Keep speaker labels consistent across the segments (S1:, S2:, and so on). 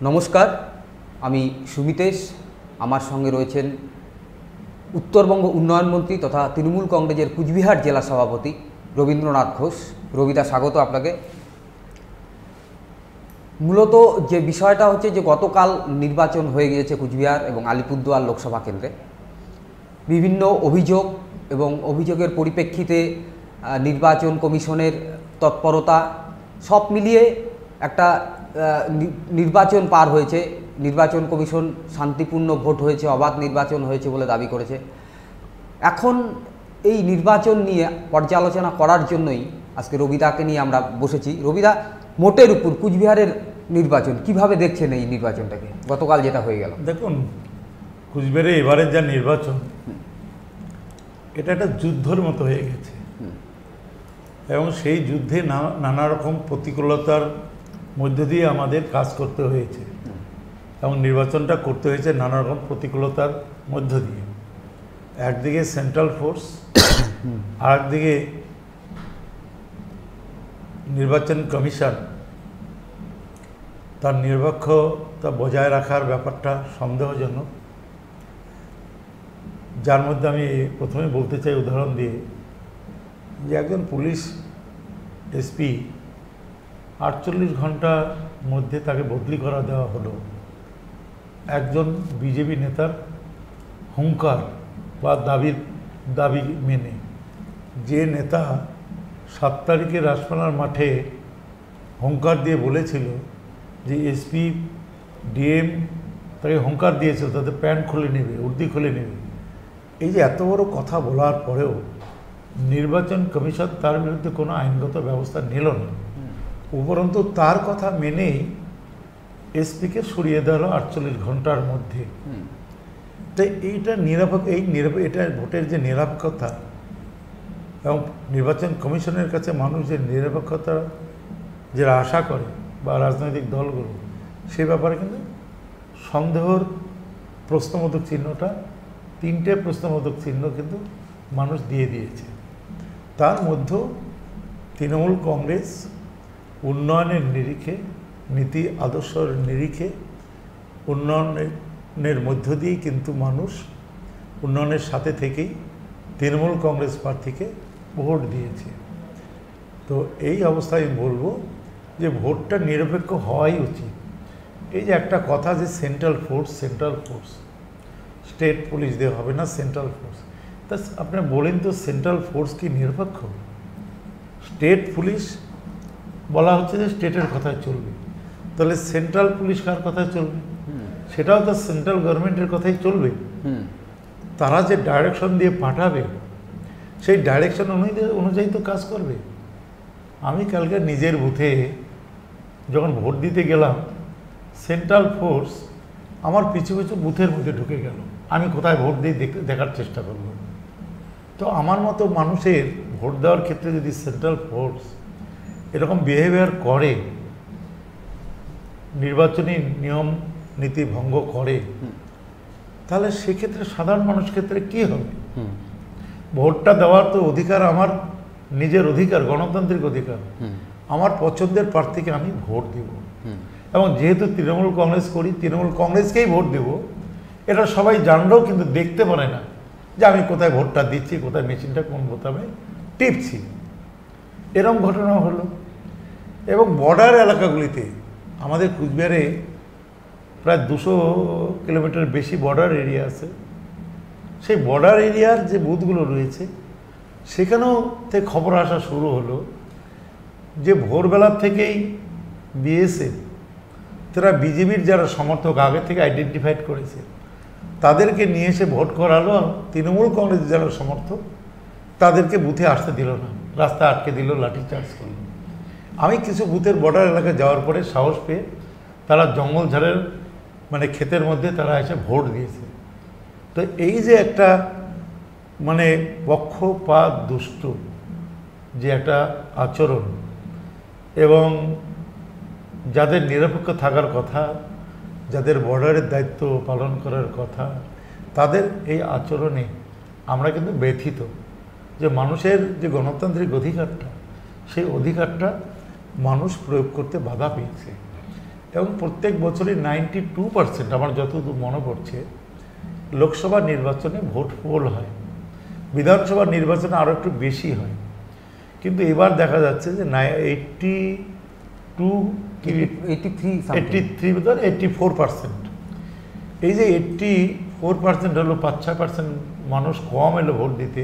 S1: নমস্কার, আমি সুমিতেশ। আমার সঙ্গে রয়েছেন উত্তরবঙ্গ উন্নয়ন মন্ত্রী তথা তৃণমূল কংগ্রেসের কুচবিহার জেলা সভাপতি রবীন্দ্রনাথ ঘোষ। রবিদা, স্বাগত আপনাকে। মূলত যে বিষয়টা হচ্ছে যে গতকাল নির্বাচন হয়ে গিয়েছে কুচবিহার এবং আলিপুরদুয়ার লোকসভা কেন্দ্রে। বিভিন্ন অভিযোগ এবং অভিযোগের পরিপ্রেক্ষিতে নির্বাচন কমিশনের তৎপরতা সব মিলিয়ে একটা নির্বাচন পার হয়েছে। নির্বাচন কমিশন শান্তিপূর্ণ ভোট হয়েছে, অবাধ নির্বাচন হয়েছে বলে দাবি করেছে। এখন এই নির্বাচন নিয়ে পর্যালোচনা করার জন্যই আজকে রবিদাকে নিয়ে আমরা বসেছি। রবিদা, মোটের উপর কুচবিহারের নির্বাচন কিভাবে দেখছেন এই নির্বাচনটাকে, গতকাল যেটা হয়ে গেল?
S2: দেখুন, কুচবিহারে এবারের যা নির্বাচন, এটা একটা যুদ্ধের মতো হয়ে গেছে এবং সেই যুদ্ধে নানা রকম প্রতিকূলতার মধ্য দিয়ে আমাদের কাজ করতে হয়েছে এবং নির্বাচনটা করতে হয়েছে নানা রকম প্রতিকূলতার মধ্য দিয়ে। একদিকে সেন্ট্রাল ফোর্স, আর একদিকে নির্বাচন কমিশন তার নিরপেক্ষতা বজায় রাখার ব্যাপারটা সন্দেহজনক। যার মধ্যে আমি প্রথমে বলতে চাই উদাহরণ দিয়ে যে একজন পুলিশ এসপি 48 ঘন্টার মধ্যে তাকে বদলি করা দেওয়া হলো একজন বিজেপি নেতার হুঙ্কার বা দাবি মেনে। যে নেতা 7 তারিখে রাসমেলার মাঠে হুঙ্কার দিয়ে বলেছিল যে এসপি ডিএম তাকে হুঙ্কার দিয়েছিল তাদের প্যান্ট খুলে নেবে, উর্দি খুলে নেবে, এই যে এত বড় কথা বলার পরেও নির্বাচন কমিশন তার বিরুদ্ধে কোনো আইনগত ব্যবস্থা নিল না, উপরন্তু তার কথা মেনেই এসপিকে সরিয়ে দেওয়া হলো 48 ঘন্টার মধ্যে। তো এইটা এটা ভোটের যে নিরপেক্ষতা এবং নির্বাচন কমিশনের কাছে মানুষ যে নিরপেক্ষতা যে আশা করে বা রাজনৈতিক দলগুলো, সে ব্যাপারে কিন্তু সন্দেহর প্রশ্নবোধক চিহ্নটা, 3টে প্রশ্নবোধক চিহ্ন কিন্তু মানুষ দিয়ে দিয়েছে। তার মধ্যে তৃণমূল কংগ্রেস উন্নয়নের নিরিখে, নীতি আদর্শের নিরিখে, উন্নয়নের মধ্য দিয়েই কিন্তু মানুষ উন্নয়নের সাথে থেকেই তৃণমূল কংগ্রেস প্রার্থীকে ভোট দিয়েছে। তো এই অবস্থায় আমি বলবো যে ভোটটা নিরপেক্ষ হওয়াই উচিত। এই যে একটা কথা যে সেন্ট্রাল ফোর্স স্টেট পুলিশ দিয়ে হবে না, সেন্ট্রাল ফোর্স, তা আপনি বলেন তো সেন্ট্রাল ফোর্স কি নিরপেক্ষ? স্টেট পুলিশ বলা হচ্ছে যে স্টেটের কথায় চলবে, তাহলে সেন্ট্রাল পুলিশ কার কথায় চলবে? সেটাও তো সেন্ট্রাল গভর্নমেন্টের কথাই চলবে। তারা যে ডাইরেকশন দিয়ে পাঠাবে সেই ডাইরেকশন অনুযায়ী তো কাজ করবে। আমি কালকে নিজের বুথে যখন ভোট দিতে গেলাম, সেন্ট্রাল ফোর্স আমার পিছু পিছু বুথের মধ্যে ঢুকে গেল। আমি কোথায় ভোট দিয়ে দেখার চেষ্টা করব। তো আমার মতো মানুষের ভোট দেওয়ার ক্ষেত্রে যদি সেন্ট্রাল ফোর্স এরকম বিহেভিয়ার করে, নির্বাচনী নিয়ম নীতি ভঙ্গ করে, তাহলে সেক্ষেত্রে সাধারণ মানুষের ক্ষেত্রে কী হবে? ভোটটা দেওয়ার তো অধিকার আমার নিজের অধিকার, গণতান্ত্রিক অধিকার। আমার পছন্দের প্রার্থীকে আমি ভোট দেব এবং যেহেতু তৃণমূল কংগ্রেস করি, তৃণমূল কংগ্রেসকেই ভোট দেব, এটা সবাই জানলেও কিন্তু দেখতে পারে না যে আমি কোথায় ভোটটা দিচ্ছি, কোথায় মেশিনটা কোন বোতামে টিপছি। এরকম ঘটনা হলো। এবং বর্ডার এলাকাগুলিতে, আমাদের কুচবিহারে প্রায় 200 কিলোমিটার বেশি বর্ডার এরিয়া আছে। সেই বর্ডার এরিয়ার যে বুথগুলো রয়েছে সেখানেও থেকে খবর আসা শুরু হলো যে ভোরবেলার থেকেই বিএসএফ তারা বিজেপির যারা সমর্থক আগে থেকে আইডেন্টিফাইড করেছে তাদেরকে নিয়ে এসে ভোট করালো, আর তৃণমূল কংগ্রেস যারা সমর্থক তাদেরকে বুথে আসতে দিল না, রাস্তা আটকে দিল, লাঠিচার্জ করল। আমি কিছু বুথের বর্ডার এলাকায় যাওয়ার পরে সাহস পেয়ে তারা জঙ্গল ঝাড়ের ক্ষেতের মধ্যে তারা এসে ভোট দিয়েছে। তো এই যে একটা পক্ষপাত দুষ্ট যে একটা আচরণ এবং যাদের নিরপেক্ষ থাকার কথা, যাদের বর্ডারের দায়িত্ব পালন করার কথা, তাদের এই আচরণে আমরা কিন্তু ব্যথিত যে মানুষের যে গণতান্ত্রিক অধিকারটা, সেই অধিকারটা মানুষ প্রয়োগ করতে বাধা পেয়েছে। এবং প্রত্যেক বছরই 92% আমার যতদূর মনে পড়ছে লোকসভা নির্বাচনে ভোট পোল হয়, বিধানসভা নির্বাচনে আরও একটু বেশি হয়। কিন্তু এবার দেখা যাচ্ছে যে 84% এই যে 84% হলো, 5-6% মানুষ কম এলো ভোট দিতে।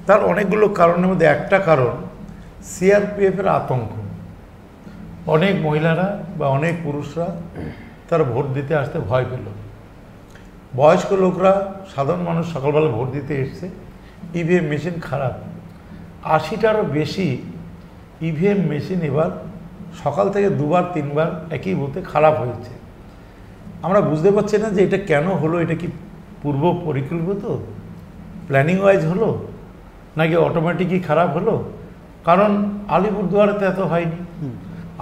S2: তার অনেকগুলো কারণের মধ্যে একটা কারণ সিআরপিএফের আতঙ্ক। অনেক মহিলারা বা অনেক পুরুষরা তারা ভোট দিতে আসতে ভয় পেল। বয়স্ক লোকরা, সাধারণ মানুষ সকালবেলা ভোট দিতে এসছে, ইভিএম মেশিন খারাপ। 80টারও বেশি ইভিএম মেশিন এবার সকাল থেকে 2-3বার একই বুথে খারাপ হয়েছে। আমরা বুঝতে পারছি না যে এটা কেন হলো। এটা কি পূর্ব পরিকল্পিত, প্ল্যানিং ওয়াইজ হলো, নাকি অটোমেটিকই খারাপ হলো? কারণ আলিপুরদুয়ারেতে এত হয়নি।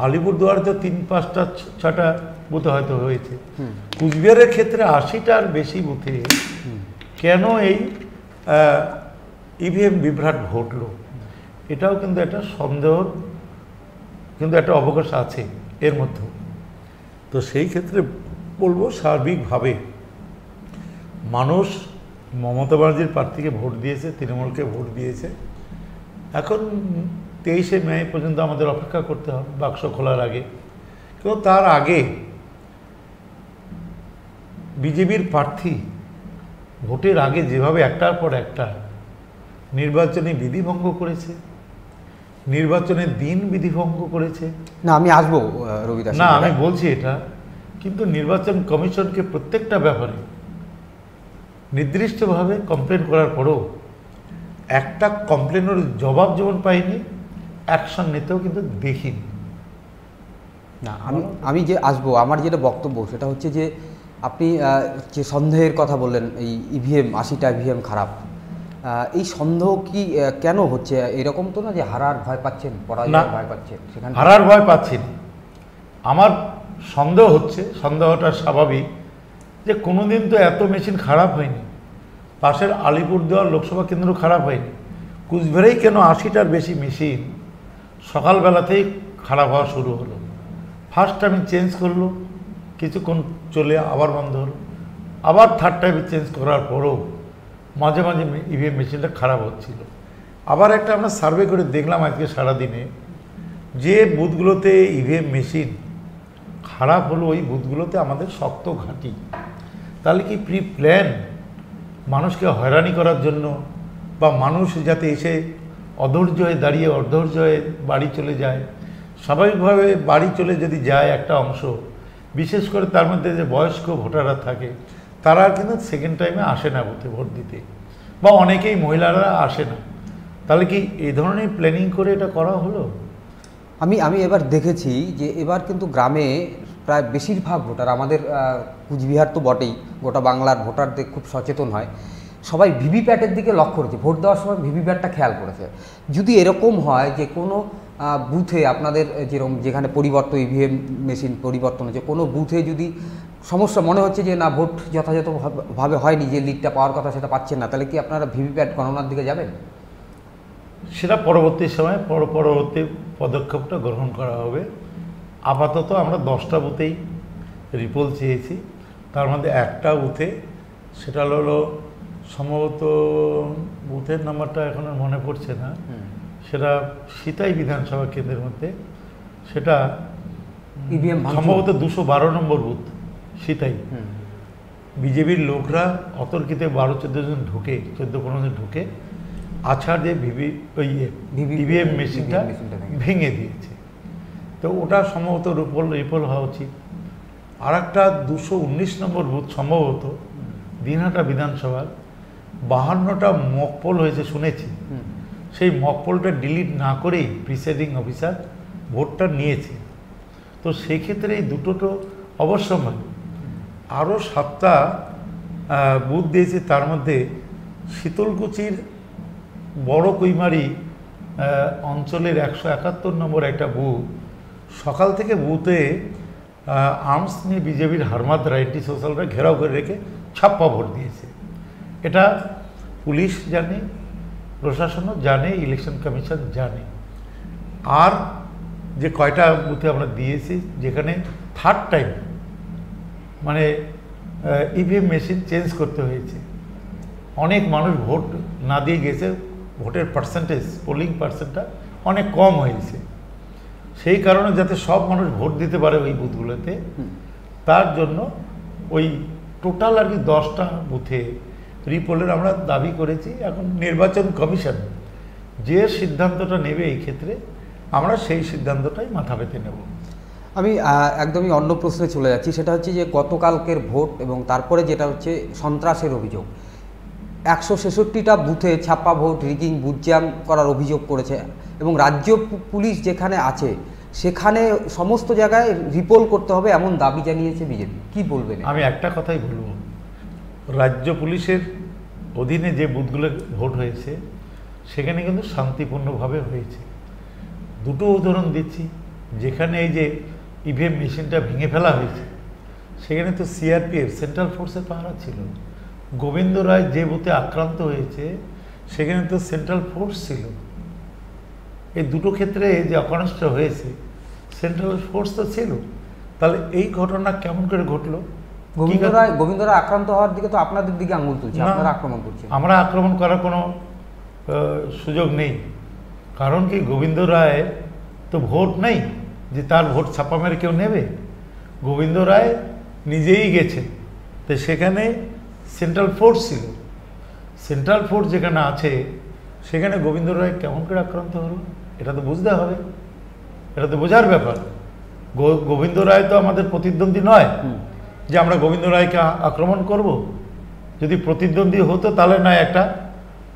S2: আলিপুরদুয়ারেতে 3-5-6টা বুথে হয়তো হয়েছে। কুচবিহারের ক্ষেত্রে 80টার বেশি বুথে কেন এই ইভিএম বিভ্রাট ঘটলো, এটাও কিন্তু একটা সন্দেহর কিন্তু একটা অবকাশ আছে এর মধ্যে। তো সেই ক্ষেত্রে বলবো সার্বিকভাবে মানুষ মমতা ব্যানার্জির প্রার্থীকে ভোট দিয়েছে, তৃণমূলকে ভোট দিয়েছে। এখন 23শে মে পর্যন্ত আমাদের অপেক্ষা করতে হবে বাক্স খোলার আগে। কিন্তু তার আগে বিজেপির প্রার্থী ভোটের আগে যেভাবে একটার পর একটা নির্বাচনী বিধিভঙ্গ করেছে, নির্বাচনের দিন বিধিভঙ্গ করেছে।
S1: না, আমি আসবো রবিদাস,
S2: না আমি বলছি এটা, কিন্তু নির্বাচন কমিশনকে প্রত্যেকটা ব্যাপারে নির্দিষ্টভাবে কমপ্লেন করার পরেও একটা কমপ্লেনের জবাব যেমন পাইনি, অ্যাকশন নিতেও কিন্তু দেখিনি।
S1: না, আমি যে আসবো, আমার যেটা বক্তব্য সেটা হচ্ছে যে আপনি যে সন্দেহের কথা বললেন, এই ইভিএম 80টা ইভিএম খারাপ, এই সন্দেহ কি কেন হচ্ছে? এরকম তো না যে হারার ভয় পাচ্ছেন, পরাজয়ের ভয় পাচ্ছেন? সেখানে
S2: হারার ভয় পাচ্ছি না। আমার সন্দেহ হচ্ছে, সন্দেহটা স্বাভাবিক, যে কোনোদিন তো এত মেশিন খারাপ হয়নি। পাশের আলিপুরদুয়ার লোকসভা কেন্দ্র খারাপ হয়নি, কুচবিহারেই কেন 80টার বেশি মেশিন সকালবেলাতেই খারাপ হওয়া শুরু হলো? ফার্স্ট টাইম চেঞ্জ করলো, কিছুক্ষণ চলে আবার বন্ধ হলো, আবার থার্ড টাইমে চেঞ্জ করার পরও মাঝে মাঝে ইভিএম মেশিনটা খারাপ হচ্ছিল। আবার একটা আমরা সার্ভে করে দেখলাম আজকে সারাদিনে, যে বুথগুলোতে ইভিএম মেশিন খারাপ হলো ওই বুথগুলোতে আমাদের শক্ত ঘাঁটি। তাহলে কি প্রি প্ল্যান মানুষকে হয়রানি করার জন্য, বা মানুষ যাতে এসে অধৈর্য হয়ে দাঁড়িয়ে অধৈর্য হয়ে বাড়ি চলে যায়? স্বাভাবিকভাবে বাড়ি চলে যদি যায় একটা অংশ, বিশেষ করে তার মধ্যে যে বয়স্ক ভোটাররা থাকে, তারা কিন্তু সেকেন্ড টাইমে আসে না বুথে ভোট দিতে, বা অনেকেই মহিলারা আসে না। তাহলে কি এই ধরনের প্ল্যানিং করে এটা করা হলো?
S1: আমি এবার দেখেছি যে এবার কিন্তু গ্রামে প্রায় বেশিরভাগ ভোটার, আমাদের কুচবিহার তো বটেই, গোটা বাংলার ভোটারদের খুব সচেতন হয়, সবাই ভিভিপ্যাটের দিকে লক্ষ্য করেছে, ভোট দেওয়ার সময় ভিভিপ্যাটটা খেয়াল করেছে। যদি এরকম হয় যে কোনো বুথে আপনাদের যেখানে পরিবর্তন, ইভিএম মেশিন পরিবর্তন হচ্ছে, কোনো বুথে যদি সমস্যা মনে হচ্ছে যে না ভোট যথাযথভাবে হয়নি, যে লিডটা পাওয়ার কথা সেটা পাচ্ছেন না, তাহলে কি আপনারা ভিভিপ্যাট গণনার দিকে যাবেন?
S2: সেটা পরবর্তী সময়ে পরবর্তী পদক্ষেপটা গ্রহণ করা হবে। আপাতত আমরা 10টা বুথেই রিপোল চেয়েছি, তার মধ্যে একটা বুথে, সেটা হলো সম্ভবত বুথের নাম্বারটা এখন আর মনে পড়ছে না, সেটা সিতাই বিধানসভা কেন্দ্রের মধ্যে, সেটা সম্ভবত 212 নম্বর বুথ সিতাই। বিজেপির লোকরা অতর্কিতে 12-14 জন ঢুকে, 14-15 জন ঢুকে আছাড় দিয়ে ইভিএম মেশিনটা ভেঙে দিয়েছে। তো ওটা সম্ভবত রিপোল হওয়া উচিত। আর একটা 219 নম্বর বুথ সম্ভবত দিনহাটা বিধানসভার 52টা মকপোল হয়েছে শুনেছি, সেই মকপোলটা ডিলিট না করেই প্রিসাইডিং অফিসার ভোটটা নিয়েছে। তো সেই ক্ষেত্রে এই দুটো তো অবশ্যই। আরও 7টা বুথ দিয়েছে, তার মধ্যে শীতলকুচির বড় কৈমারি অঞ্চলের 171 নম্বর একটা বুথ, সকাল থেকে বুথে আর্মস নিয়ে বিজেপির হারমাদরা এন্টি সোশ্যালরা ঘেরাও করে রেখে ছাপ্পা ভোট দিয়েছে। এটা পুলিশ জানে, প্রশাসনও জানে, ইলেকশন কমিশন জানে। আর যে কয়টা বুথে আমরা দিয়েছি যেখানে থার্ড টাইম মানে ইভিএম মেশিন চেঞ্জ করতে হয়েছে, অনেক মানুষ ভোট না দিয়ে গেছে, ভোটের পার্সেন্টেজ পোলিং পার্সেন্টটা অনেক কম হয়েছে। সেই কারণে যাতে সব মানুষ ভোট দিতে পারে ওই বুথগুলোতে, তার জন্য ওই টোটাল আর কি 10টা বুথে রিপোলের আমরা দাবি করেছি। এখন নির্বাচন কমিশন যে সিদ্ধান্তটা নেবে এই ক্ষেত্রে আমরা সেই সিদ্ধান্তটাই মাথা পেতে নেব।
S1: আমি একদমই অন্য প্রশ্নে চলে যাচ্ছি, সেটা হচ্ছে যে গতকালকের ভোট এবং তারপরে যেটা হচ্ছে সন্ত্রাসের অভিযোগ। 166টা বুথে ছাপ্পা ভোট, রিগিং, বুথ জ্যাম করার অভিযোগ করেছে এবং রাজ্য পুলিশ যেখানে আছে সেখানে সমস্ত জায়গায় রিপোল করতে হবে এমন দাবি জানিয়েছে বিজেপি। কি বলবেন?
S2: আমি একটা কথাই বলবো, রাজ্য পুলিশের অধীনে যে বুথগুলো ভোট হয়েছে সেখানে কিন্তু শান্তিপূর্ণভাবে হয়েছে। দুটো উদাহরণ দিচ্ছি, যেখানে এই যে ইভিএম মেশিনটা ভেঙে ফেলা হয়েছে সেখানে তো সিআরপিএফ সেন্ট্রাল ফোর্সের পাহারা ছিল। গোবিন্দ রায় যে বুথে আক্রান্ত হয়েছে সেখানে তো সেন্ট্রাল ফোর্স ছিল। এই দুটো ক্ষেত্রে যে অকারেন্সটা হয়েছে সেন্ট্রাল ফোর্স তো ছিল, তাহলে এই ঘটনা কেমন করে ঘটলো?
S1: গোবিন্দ রায় আক্রান্ত হওয়ার দিকে তো আপনাদের দিকে আঙুল তুলছে, আপনারা আক্রমণ করছেন।
S2: আমরা আক্রমণ করার কোনো সুযোগ নেই, কারণ কি গোবিন্দ রায় তো ভোট নেই যে তার ভোট ছাপা মেরে কেউ নেবে। গোবিন্দ রায় নিজেই গেছে, তো সেখানে সেন্ট্রাল ফোর্স ছিল। সেন্ট্রাল ফোর্স যেখানে আছে সেখানে গোবিন্দ রায় কেমন করে আক্রান্ত হলো এটা তো বুঝতে হবে, এটা তো বোঝার ব্যাপার। গোবিন্দ রায় তো আমাদের প্রতিদ্বন্দ্বী নয় যে আমরা গোবিন্দ রায়কে আক্রমণ করব। যদি প্রতিদ্বন্দ্বী হতো তাহলে না একটা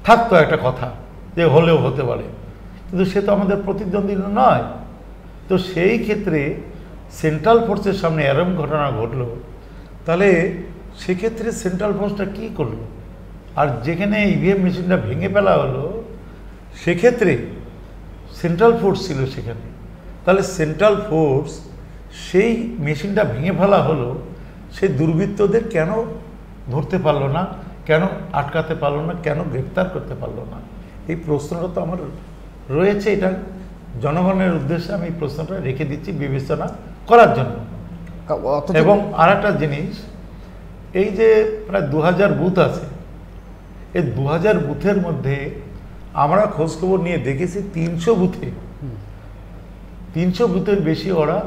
S2: থাকতো একটা কথা যে হলেও হতে পারে, কিন্তু সে তো আমাদের প্রতিদ্বন্দ্বী নয়। তো সেই ক্ষেত্রে সেন্ট্রাল ফোর্সের সামনে এরম ঘটনা ঘটলো, তাহলে সেক্ষেত্রে সেন্ট্রাল ফোর্সটা কী করলো? আর যেখানে ইভিএম মেশিনটা ভেঙে ফেলা হলো সেক্ষেত্রে সেন্ট্রাল ফোর্স ছিল সেখানে, তাহলে সেন্ট্রাল ফোর্স সেই মেশিনটা ভেঙে ফেলা হলো, সেই দুর্বৃত্তদের কেন ধরতে পারলো না, কেন আটকাতে পারলো না, কেন গ্রেপ্তার করতে পারলো না? এই প্রশ্নটা তো আমার রয়েছে। এটা জনগণের উদ্দেশ্যে আমি এই প্রশ্নটা রেখে দিচ্ছি বিবেচনা করার জন্য। এবং আর একটা জিনিস, এই যে প্রায় 2000 বুথ আছে, এই 2000 বুথের মধ্যে আমরা খোঁজখবর নিয়ে দেখেছি 300 বুথের বেশি ওরা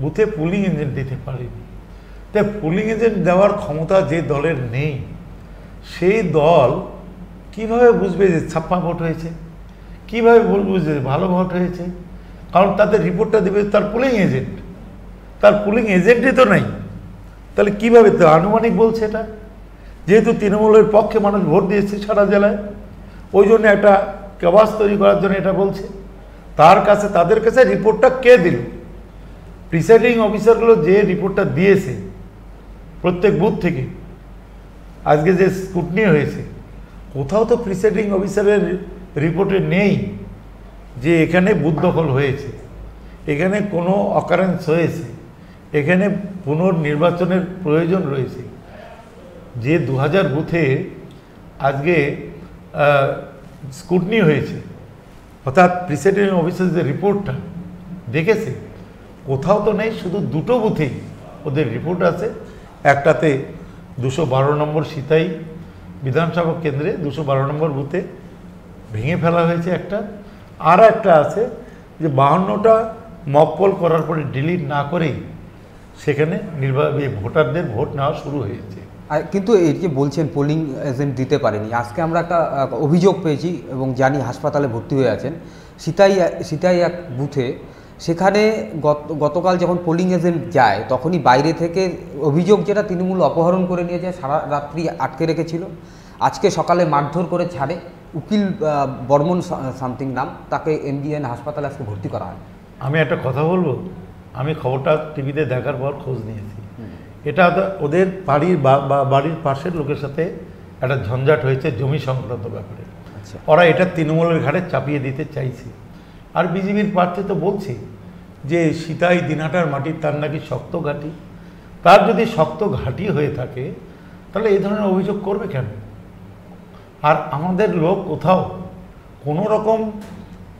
S2: বুথে পুলিং এজেন্ট দিতে পারেনি। তাই পুলিং এজেন্ট দেওয়ার ক্ষমতা যে দলের নেই, সেই দল কিভাবে বুঝবে যে ছাপ্পা ভোট হয়েছে, কিভাবে বুঝবে যে ভালো ভোট হয়েছে? কারণ তাদের রিপোর্টটা দেবে তার পুলিং এজেন্ট, তার পুলিং এজেন্টই তো নাই, তাহলে কিভাবে? তো আনুমানিক বলছে এটা, যেহেতু তৃণমূলের পক্ষে মানুষ ভোট দিয়েছে সারা জেলায়, ওই জন্য একটা কেবাস তৈরি করার জন্য এটা বলছে। তাদের কাছে রিপোর্টটা কে দিল? প্রিসাইডিং অফিসারগুলো যে রিপোর্টটা দিয়েছে প্রত্যেক বুথ থেকে, আজকে যে স্কুটনি হয়েছে, কোথাও তো প্রিসাইডিং অফিসারের রিপোর্টে নেই যে এখানে বুথ দখল হয়েছে, এখানে কোনো অকারেন্স হয়েছে, এখানে পুনর্নির্বাচনের প্রয়োজন রয়েছে। যে 2000 বুথে আজকে স্কুটনি হয়েছে, অর্থাৎ প্রিসাইডিং অফিসার যে রিপোর্টটা দেখেছে, কোথাও তো নেই। শুধু দুটো বুথেই ওদের রিপোর্ট আছে। একটাতে 212 নম্বর সিতাই বিধানসভা কেন্দ্রে 212 নম্বর বুথে ভেঙে ফেলা হয়েছে একটা, আর একটা আছে যে 52টা মকপল করার পরে ডিলিট না করেই সেখানে ভোটারদের ভোট নেওয়া শুরু হয়েছে।
S1: কিন্তু এই যে বলছেন পোলিং এজেন্ট দিতে পারেনি, আজকে আমরা একটা অভিযোগ পেয়েছি এবং জানি হাসপাতালে ভর্তি হয়ে আছেন সিতাই এক বুথে। সেখানে গতকাল যখন পোলিং এজেন্ট যায় তখনই বাইরে থেকে অভিযোগ যেটা তৃণমূল অপহরণ করে নিয়ে যায়, সারা রাত্রি আটকে রেখেছিল। আজকে সকালে মারধর করে ছাড়ে, উকিল বর্মন সামথিং নাম, তাকে এমজিএন হাসপাতালে আজকে ভর্তি করা হয়।
S2: আমি একটা কথা বলবো, আমি খবরটা টিভিতে দেখার পর খোঁজ নিয়েছি। এটা ওদের বাড়ির পাশের লোকের সাথে একটা ঝঞ্ঝাট হয়েছে জমি সংক্রান্ত ব্যাপারে। ওরা এটা তৃণমূলের ঘাড়ে চাপিয়ে দিতে চাইছে। আর বিজেপির প্রার্থী তো বলছে যে সিতাই দিনহাটার মাটি তার নাকি শক্ত ঘাঁটি। তার যদি শক্ত ঘাঁটি হয়ে থাকে তাহলে এই ধরনের অভিযোগ করবে কেন? আর আমাদের লোক কোথাও কোনো রকম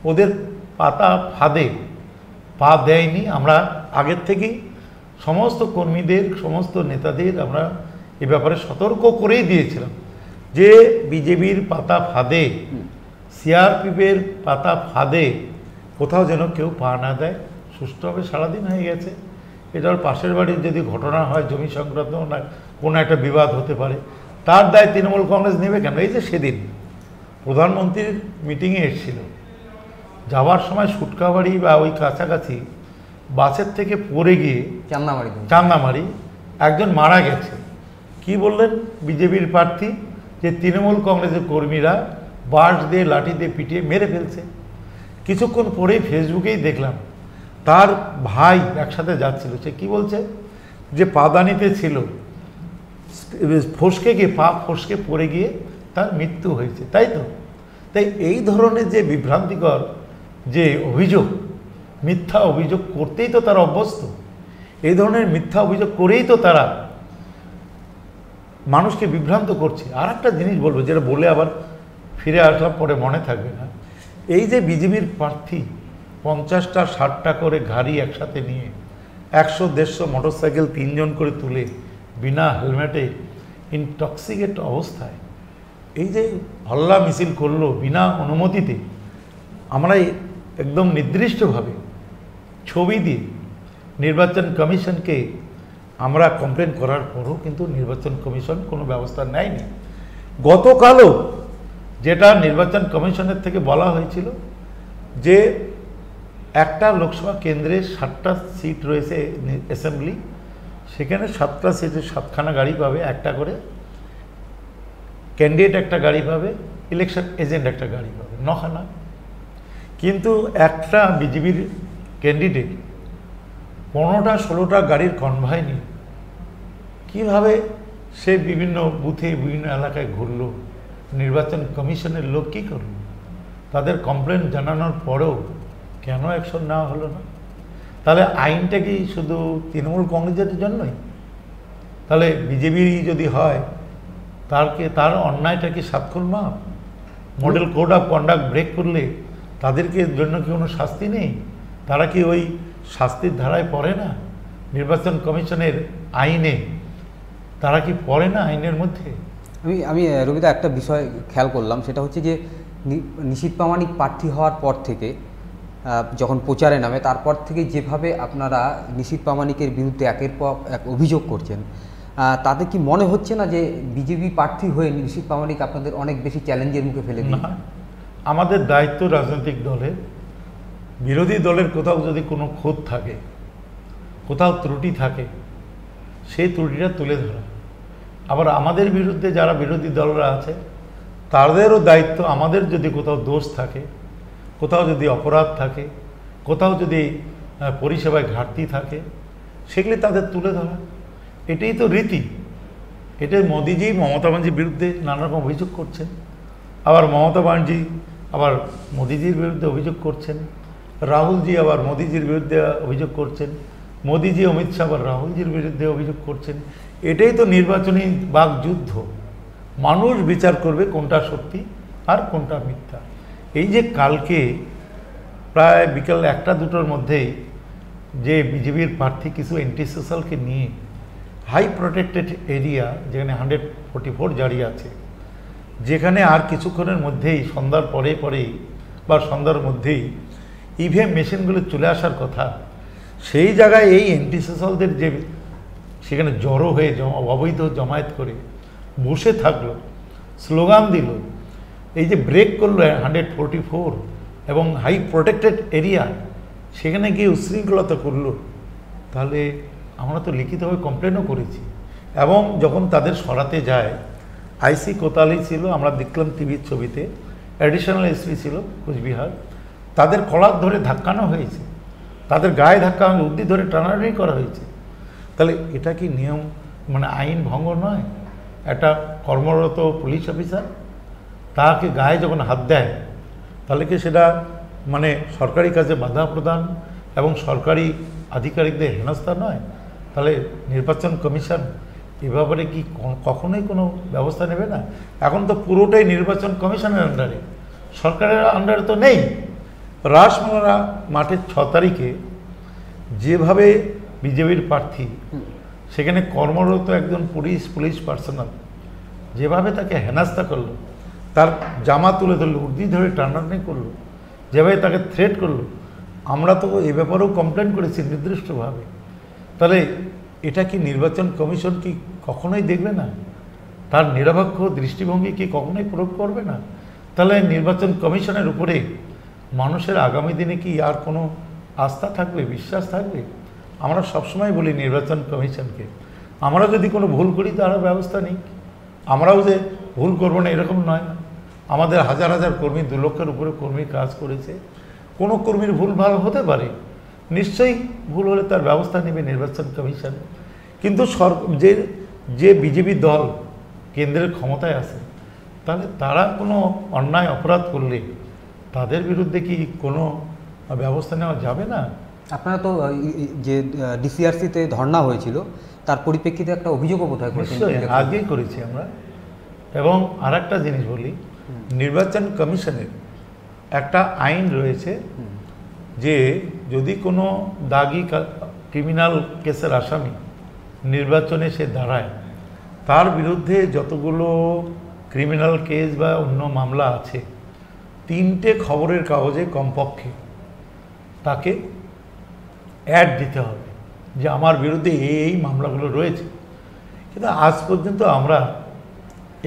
S2: ওদের পাতা ফাঁদে পা দেয়নি। আমরা আগের থেকেই সমস্ত কর্মীদের, সমস্ত নেতাদের আমরা এ ব্যাপারে সতর্ক করেই দিয়েছিলাম যে বিজেপির পাতা ফাঁদে, সিআরপিএফের পাতা ফাঁদে কোথাও যেন কেউ পা না দেয়। সুষ্ঠুভাবে সারাদিন হয়ে গেছে। এটার পাশের বাড়ির যদি ঘটনা হয়, জমি সংক্রান্ত না কোনো একটা বিবাদ হতে পারে, তার দায় তৃণমূল কংগ্রেস নেবে কেন? এই যে সেদিন প্রধানমন্ত্রীর মিটিংয়ে এসেছিল, যাওয়ার সময় সুটকাবাড়ি বা ওই কাছাকাছি বাসের থেকে পড়ে গিয়ে চান্দামারি একজন মারা গেছে। কি বললেন বিজেপির প্রার্থী? যে তৃণমূল কংগ্রেসের কর্মীরা বাঁশ দিয়ে, লাঠি দিয়ে পিটিয়ে মেরে ফেলছে। কিছুক্ষণ পরেই ফেসবুকেই দেখলাম তার ভাই একসাথে যাচ্ছিল, সে কি বলছে যে পাদানিতে ছিল, ফসকে গিয়ে পা ফসকে পড়ে গিয়ে তার মৃত্যু হয়েছে, তাই তো? তাই এই ধরনের যে বিভ্রান্তিকর যে অভিযোগ, মিথ্যা অভিযোগ করতেই তো তারা অভ্যস্ত। এই ধরনের মিথ্যা অভিযোগ করেই তো তারা মানুষকে বিভ্রান্ত করছে। আর একটা জিনিস বলবো, যেটা বলে আবার ফিরে আসলাম পরে মনে থাকবে না। এই যে বিজেপির প্রার্থী 50টা 60টা করে গাড়ি একসাথে নিয়ে 100-150 মোটরসাইকেল 3 জন করে তুলে বিনা হেলমেটে ইনটক্সিকেট অবস্থায় এই যে হল্লা মিছিল করলো বিনা অনুমতিতে, আমরা একদম নির্দিষ্টভাবে ছবি দিয়ে নির্বাচন কমিশনকে আমরা কমপ্লেন করার পরও কিন্তু নির্বাচন কমিশন কোনো ব্যবস্থা নেয়নি। গতকালও যেটা নির্বাচন কমিশনের থেকে বলা হয়েছিল যে একটা লোকসভা কেন্দ্রে 7টা সিট রয়েছে অ্যাসেম্বলি, সেখানে 7টা সিটে 7খানা গাড়ি পাবে, একটা করে ক্যান্ডিডেট একটা গাড়ি পাবে, ইলেকশন এজেন্ট একটা গাড়ি পাবে, 9খানা। কিন্তু একটা বিজেপির ক্যান্ডিডেট 15টা 16টা গাড়ির কনভয় নিয়ে কীভাবে সে বিভিন্ন বুথে, বিভিন্ন এলাকায় ঘুরল, নির্বাচন কমিশনের লোক কী করল? তাদের কমপ্লেন জানানোর পরেও কেন অ্যাকশন নেওয়া হলো না? তাহলে আইনটা কি শুধু তৃণমূল কংগ্রেসের জন্যই? তাহলে বিজেপি যদি হয় তার অন্যায়টা কি সাতক্ষণ মাপ? Model code of conduct break করলে তাদেরকে জন্য কি কোনো শাস্তি নেই? তারা কি ওই শাস্তির ধারায় পড়ে না? নির্বাচন কমিশনের আইনে তারা কি পড়ে না আইনের মধ্যে?
S1: আমি রবিদা একটা বিষয় খেয়াল করলাম, সেটা হচ্ছে যে নিশীথ প্রামাণিক প্রার্থী হওয়ার পর থেকে যখন প্রচারে নামে, তারপর থেকে যেভাবে আপনারা নিশীথ প্রামাণিকের বিরুদ্ধে একের পর এক অভিযোগ করছেন, তাতে কি মনে হচ্ছে না যে বিজেপি প্রার্থী হয়ে নিশীথ প্রামাণিক আপনাদের অনেক বেশি চ্যালেঞ্জের মুখে ফেলে দিন?
S2: না, আমাদের দায়িত্ব রাজনৈতিক দলের, বিরোধী দলের কোথাও যদি কোনো খোদ থাকে, কোথাও ত্রুটি থাকে, সেই ত্রুটিটা তুলে ধরা। আবার আমাদের বিরুদ্ধে যারা বিরোধী দলরা আছে তাদেরও দায়িত্ব, আমাদের যদি কোথাও দোষ থাকে, কোথাও যদি অপরাধ থাকে, কোথাও যদি পরিষেবায় ঘাটতি থাকে, সেগুলি তাদের তুলে ধরা। এটাই তো রীতি। এটাই মোদিজি মমতা ব্যানার্জির বিরুদ্ধে নানা রকম অভিযোগ করছেন, আবার মমতা ব্যানার্জি আবার মোদিজির বিরুদ্ধে অভিযোগ করছেন, রাহুলজি আবার মোদিজির বিরুদ্ধে অভিযোগ করছেন, মোদিজি অমিত শাহ আবার রাহুলজির বিরুদ্ধে অভিযোগ করছেন। এটাই তো নির্বাচনী বাকযুদ্ধ। মানুষ বিচার করবে কোনটা সত্যি আর কোনটা মিথ্যা। এই যে কালকে প্রায় বিকেল 1টা-2টোর মধ্যেই যে বিজেপির প্রার্থী কিছু এন্টি সোশ্যালকে নিয়ে হাই প্রোটেক্টেড এরিয়া, যেখানে 144 জারি আছে, যেখানে আর কিছুক্ষণের মধ্যেই সন্ধ্যার পরেই বা সন্ধ্যার মধ্যেই ইভিএম মেশিনগুলো চলে আসার কথা, সেই জায়গায় এই এন্টি সোশ্যালদের যে সেখানে জড়ো হয়ে অবৈধ জমায়েত করে বসে থাকলো, স্লোগান দিল, এই যে ব্রেক করলো 144 এবং হাই প্রোটেক্টেড এরিয়া, সেখানে গিয়ে উশৃঙ্খলতা করলো, তাহলে আমরা তো লিখিতভাবে কমপ্লেনও করেছি। এবং যখন তাদের সরাতে যায়, আইসি কোতালি ছিল, আমরা দেখলাম টিভির ছবিতে, অ্যাডিশনাল এসপি ছিল কোচবিহার, তাদের কলার ধরে ধাক্কানো হয়েছে, তাদের গায়ে ধাক্কা উর্দি ধরে টানাটানি করা হয়েছে। তাহলে এটা কি নিয়ম, মানে আইন ভঙ্গ নয়? একটা কর্মরত পুলিশ অফিসার তাকে গায়ে যখন হাত দেয়, তাহলে কি সেটা মানে সরকারি কাজে বাধা প্রদান এবং সরকারি আধিকারিকদের হেনস্থা নয়? তাহলে নির্বাচন কমিশন এ ব্যাপারে কি কখনোই কোনো ব্যবস্থা নেবে না? এখন তো পুরোটাই নির্বাচন কমিশনের আন্ডারে, সরকারের আন্ডারে তো নেই। রাসমোহনা মাঠের 6 তারিখে যেভাবে বিজেপির প্রার্থী সেখানে কর্মরত একজন পুলিশ পার্সোনাল যেভাবে তাকে হেনস্থা করলো, তার জামা তুলে ধরলো, উর্দি ধরে টানাটানি করলো, যেভাবে তাকে থ্রেট করলো, আমরা তো এ ব্যাপারেও কমপ্লেন করেছি নির্দিষ্টভাবে। তাহলে এটা কি নির্বাচন কমিশন কি কখনোই দেখবে না? তার নিরপেক্ষ দৃষ্টিভঙ্গি কি কখনোই প্রয়োগ করবে না? তাহলে নির্বাচন কমিশনের উপরে মানুষের আগামী দিনে কি আর কোনো আস্থা থাকবে, বিশ্বাস থাকবে? আমরা সবসময় বলি নির্বাচন কমিশনকে, আমরা যদি কোনো ভুল করি তারা ব্যবস্থা নিক। আমরাও যে ভুল করবো না এরকম নয়। আমাদের হাজার হাজার কর্মী, 2 লক্ষের উপরে কর্মী কাজ করেছে। কোনো কর্মীর ভুল ভালো হতে পারে, নিশ্চয়ই ভুল হলে তার ব্যবস্থা নেবে নির্বাচন কমিশন। কিন্তু যে বিজেপি দল কেন্দ্রের ক্ষমতায় আছে, তাহলে তারা কোনো অন্যায় অপরাধ করলে তাদের বিরুদ্ধে কি কোনো ব্যবস্থা নেওয়া যাবে না?
S1: আপনারা তো যে ডিসিআরসিতে ধর্ণা হয়েছিল তার পরিপ্রেক্ষিতে একটা অভিযোগও বোধহয় করেছেন।
S2: নিশ্চয়ই আগেই করেছি আমরা। এবং আর একটা জিনিস বলি, নির্বাচন কমিশনের একটা আইন রয়েছে যে যদি কোনো দাগি ক্রিমিনাল কেসের আসামি নির্বাচনে সে দাঁড়ায়, তার বিরুদ্ধে যতগুলো ক্রিমিনাল কেস বা অন্য মামলা আছে, 3টে খবরের কাগজে কমপক্ষে তাকে অ্যাড দিতে হবে যে আমার বিরুদ্ধে এই মামলাগুলো রয়েছে। কিন্তু আজ পর্যন্ত আমরা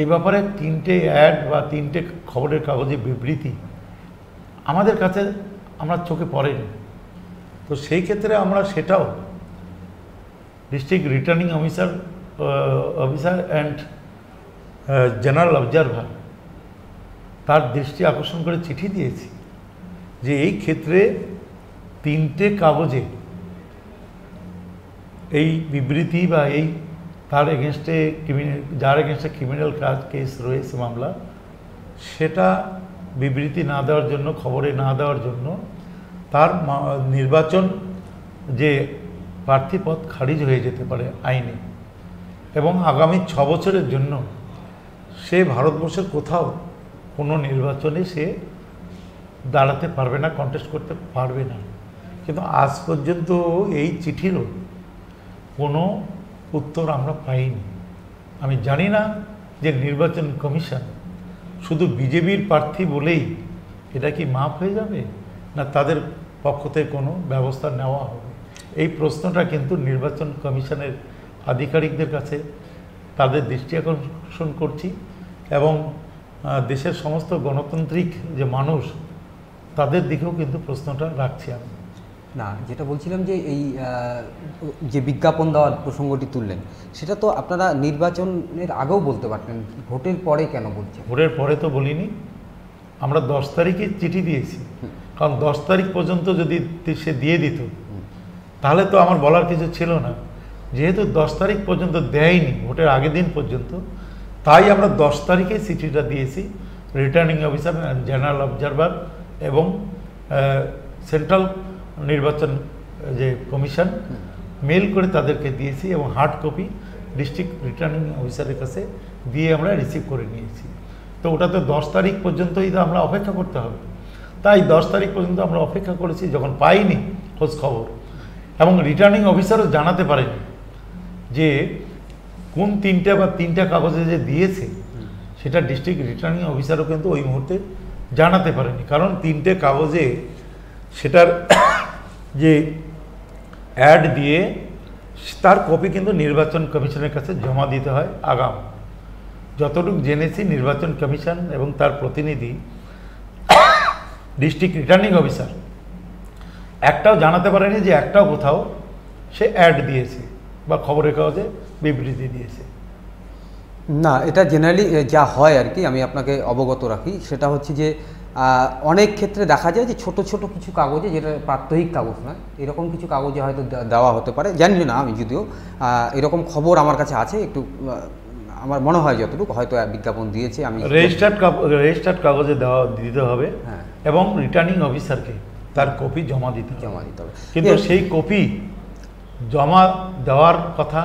S2: এই ব্যাপারে 3টে অ্যাড বা 3টে খবরের কাগজে বিবৃতি আমাদের কাছে আমরা চোখে পড়েনি। তো সেই ক্ষেত্রে আমরা সেটাও district returning officer and general observer তার দৃষ্টি আকর্ষণ করে চিঠি দিয়েছি যে এই ক্ষেত্রে 3টে কাগজে এই বিবৃতি বা এই তার এগেনস্টে যার এগেনস্টে ক্রিমিনাল কেস রয়েছে মামলা, সেটা বিবৃতি না দেওয়ার জন্য, খবরে না দেওয়ার জন্য তার নির্বাচন যে প্রার্থীপদ খারিজ হয়ে যেতে পারে আইনে, এবং আগামী 6 বছরের জন্য সে ভারতবর্ষের কোথাও কোনো নির্বাচনে সে দাঁড়াতে পারবে না, কন্টেস্ট করতে পারবে না। কিন্তু আজ পর্যন্ত এই চিঠিরও কোনো উত্তর আমরা পাইনি। আমি জানি না যে নির্বাচন কমিশন শুধু বিজেপির প্রার্থী বলেই এটা কি মাফ হয়ে যাবে, না তাদের পক্ষ থেকে কোনো ব্যবস্থা নেওয়া হবে? এই প্রশ্নটা কিন্তু নির্বাচন কমিশনের আধিকারিকদের কাছে তাদের দৃষ্টি আকর্ষণ করছি, এবং দেশের সমস্ত গণতান্ত্রিক যে মানুষ তাদের দিকেও কিন্তু প্রশ্নটা রাখছি আমি।
S1: না, যেটা বলছিলাম যে এই যে বিজ্ঞাপন দেওয়ার প্রসঙ্গটি তুললেন, সেটা তো আপনারা নির্বাচনের আগেও বলতে পারতেন, ভোটের পরে কেন বলছেন?
S2: ভোটের পরে তো বলিনি, আমরা 10 তারিখে চিঠি দিয়েছি। কারণ 10 তারিখ পর্যন্ত যদি সে দিয়ে দিত তাহলে তো আমার বলার কিছু ছিল না। যেহেতু 10 তারিখ পর্যন্ত দেয়নি, ভোটের আগের দিন পর্যন্ত, তাই আমরা 10 তারিখে চিঠিটা দিয়েছি রিটার্নিং অফিসার, জেনারেল অবজারভার এবং সেন্ট্রাল নির্বাচন যে কমিশন, মেল করে তাদেরকে দিয়েছি, এবং হার্ড কপি ডিস্ট্রিক্ট রিটার্নিং অফিসারের কাছে দিয়ে আমরা রিসিভ করে নিয়েছি। তো ওটা তো 10 তারিখ পর্যন্তই তো আমরা অপেক্ষা করতে হবে। তাই 10 তারিখ পর্যন্ত আমরা অপেক্ষা করেছি, যখন পাইনি খোঁজ খবর, এবং রিটার্নিং অফিসারও জানাতে পারেনি যে কোন 3টে বা 3টা কাগজে যে দিয়েছে সেটা ডিস্ট্রিক্ট রিটার্নিং অফিসারও কিন্তু ওই মুহূর্তে জানাতে পারেনি। কারণ 3টে কাগজে সেটার যে অ্যাড দিয়ে তার কপি কিন্তু নির্বাচন কমিশনের কাছে জমা দিতে হয় আগাম। যতটুকু জেনেছি নির্বাচন কমিশন এবং তার প্রতিনিধি ডিস্ট্রিক্ট রিটার্নিং অফিসার একটাও জানাতে পারেনি যে একটাও কোথাও সে অ্যাড দিয়েছে বা খবরের কাগজে বিবৃতি দিয়েছে।
S1: না, এটা জেনারেলি যা হয় আর কি, আমি আপনাকে অবগত রাখি, সেটা হচ্ছে যে অনেক ক্ষেত্রে দেখা যায় যে ছোট ছোট কিছু কাগজে, যেটা প্রাত্যহিক কাগজ নয়, এরকম কিছু কাগজে হয়তো দেওয়া হতে পারে, জানি না আমি, যদিও এরকম খবর আমার কাছে আছে, একটু আমার মনে হয় যতটুকু হয়তো বিজ্ঞাপন দিয়েছে। আমি
S2: রেজিস্টার্ড কাগজে দিতে হবে,
S1: হ্যাঁ,
S2: এবং রিটার্নিং অফিসারকে তার কপি জমা দিতে হবে। কিন্তু সেই কপি জমা দেওয়ার কথা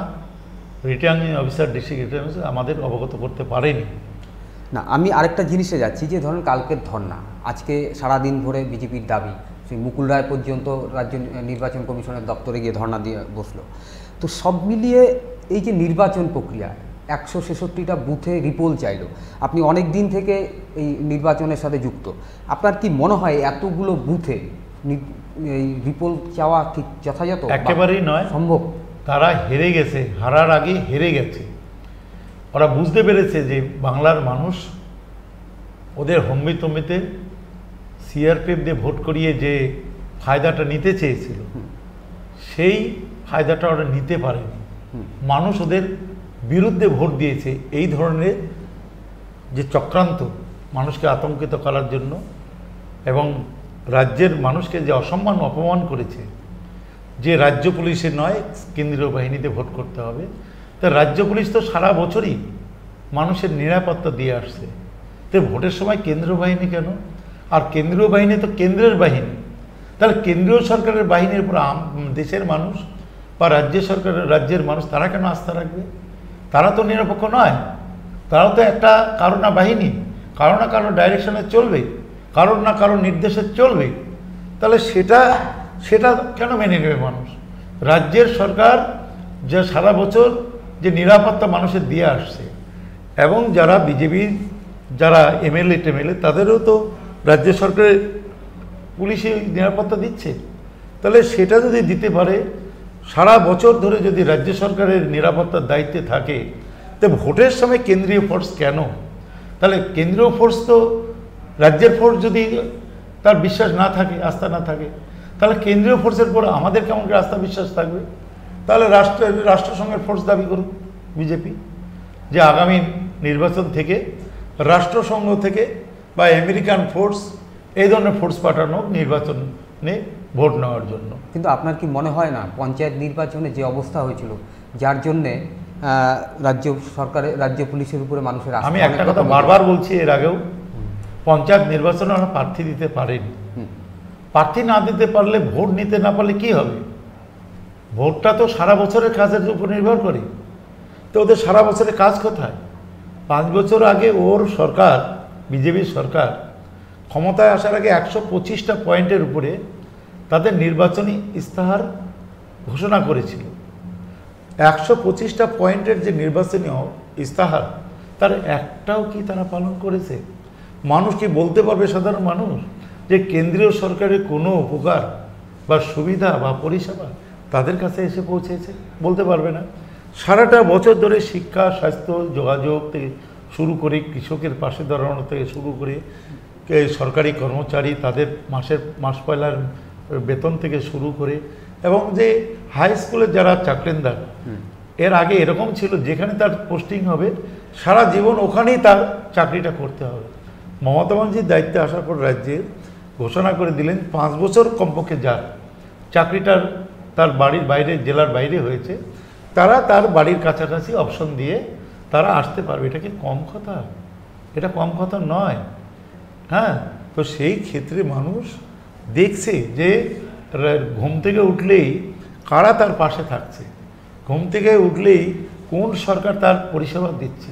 S2: returning officer, district returning officer আমাদের অবগত করতে পারেনি।
S1: না, আমি আরেকটা জিনিসে যাচ্ছি যে ধরুন কালকের ধর্না, আজকে সারাদিন ভরে বিজেপির দাবি সেই মুকুল রায় পর্যন্ত রাজ্য নির্বাচন কমিশনের দপ্তরে গিয়ে ধর্ণা দিয়ে বসলো। তো সব মিলিয়ে এই যে নির্বাচন প্রক্রিয়া 166টা বুথে রিপোল চাইলো, আপনি অনেক দিন থেকে এই নির্বাচনের সাথে যুক্ত, আপনার কি মনে হয় এতগুলো বুথে এই রিপোল চাওয়া ঠিক যথাযথ?
S2: একেবারেই নয়,
S1: সম্ভব?
S2: তারা হেরে গেছে, হারার আগে হেরে গেছে। ওরা বুঝতে পেরেছে যে বাংলার মানুষ ওদের হম্বিতম্বিতে সিআরপিএফ দিয়ে ভোট করিয়ে যে ফায়দাটা নিতে চেয়েছিল সেই ফায়দাটা ওরা নিতে পারেনি। মানুষ ওদের বিরুদ্ধে ভোট দিয়েছে। এই ধরনের যে চক্রান্ত মানুষকে আতঙ্কিত করার জন্য এবং রাজ্যের মানুষকে যে অসম্মান অপমান করেছে, যে রাজ্য পুলিশের নয় কেন্দ্রীয় বাহিনীতে ভোট করতে হবে, তা রাজ্য পুলিশ তো সারা বছরই মানুষের নিরাপত্তা দিয়ে আসছে, তো ভোটের সময় কেন্দ্রীয় বাহিনী কেন? আর কেন্দ্রীয় বাহিনী তো কেন্দ্রের বাহিনী, তাহলে কেন্দ্রীয় সরকারের বাহিনীর উপর দেশের মানুষ বা রাজ্যের মানুষ তারা কেন আস্থা রাখবে? তারা তো নিরপেক্ষ নয়, তারাও তো একটা কারো না বাহিনী, কারো না কারো ডাইরেকশনে চলবে, কারোর না কারোর নির্দেশে চলবে। তাহলে সেটা কেন মেনে নেবে মানুষ? রাজ্যের সরকার যে সারা বছর যে নিরাপত্তা মানুষের দিয়ে আসছে, এবং যারা বিজেপির যারা এমএলএ টেমএলএ তাদেরও তো রাজ্য সরকারের পুলিশে নিরাপত্তা দিচ্ছে। তাহলে সেটা যদি দিতে পারে, সারা বছর ধরে যদি রাজ্য সরকারের নিরাপত্তার দায়িত্বে থাকে, তো ভোটের সময় কেন্দ্রীয় ফোর্স কেন? তাহলে কেন্দ্রীয় ফোর্স তো রাজ্যের ফোর্স যদি তার বিশ্বাস না থাকে, আস্থা না থাকে, তাহলে কেন্দ্রীয় ফোর্সের পর আমাদের কেমন করে আস্থা বিশ্বাস থাকবে? তাহলে রাষ্ট্রসংঘের ফোর্স দাবি করুক বিজেপি, যে আগামী নির্বাচন থেকে রাষ্ট্রসংঘ থেকে বা আমেরিকান ফোর্স এই ধরনের ফোর্স পাঠানো নির্বাচনে ভোট নেওয়ার জন্য।
S1: কিন্তু আপনার কি মনে হয় না পঞ্চায়েত নির্বাচনে যে অবস্থা হয়েছিল, যার জন্যে রাজ্য পুলিশের উপরে মানুষের আস্থা?
S2: আমি একটা কথা বারবার বলছি, এর আগেও পঞ্চায়েত নির্বাচনে ওরা প্রার্থী দিতে পারেনি। প্রার্থী না দিতে পারলে, ভোট নিতে না পারলে কি হবে? ভোটটা তো সারা বছরের কাজের উপর নির্ভর করে, তো ওদের সারা বছরের কাজ কোথায়? 5 বছর আগে ওর সরকার, বিজেপির সরকার ক্ষমতায় আসার আগে 125টা পয়েন্টের উপরে তাদের নির্বাচনী ইস্তাহার ঘোষণা করেছিল। 125টা পয়েন্টের যে নির্বাচনী ইস্তাহার, তার একটাও কি তারা পালন করেছে? মানুষ কি বলতে পারবে, সাধারণ মানুষ, যে কেন্দ্রীয় সরকারের কোনো উপকার বা সুবিধা বা পরিষেবা তাদের কাছে এসে পৌঁছেছে? বলতে পারবে না। সারাটা বছর ধরে শিক্ষা, স্বাস্থ্য, যোগাযোগ থেকে শুরু করে কৃষকের পাশে দাঁড়ানো থেকে শুরু করে সরকারি কর্মচারী তাদের মাস পয়লার বেতন থেকে শুরু করে, এবং যে হাই স্কুলের যারা চাকরিন্দার, এর আগে এরকম ছিল যেখানে তার পোস্টিং হবে সারা জীবন ওখানেই তার চাকরিটা করতে হবে। মমতা ব্যানার্জির দায়িত্বে আসার পর রাজ্যের ঘোষণা করে দিলেন 5 বছর কমপক্ষে যার চাকরিটার তার বাড়ির বাইরে, জেলার বাইরে হয়েছে, তারা তার বাড়ির কাছাকাছি অপশন দিয়ে তারা আসতে পারবে। এটা কি কম কথা? এটা কম কথা নয়। হ্যাঁ, তো সেই ক্ষেত্রে মানুষ দেখছে যে ঘুম থেকে উঠলেই কারা তার পাশে থাকছে, ঘুম থেকে উঠলেই কোন সরকার তার পরিষেবা দিচ্ছে,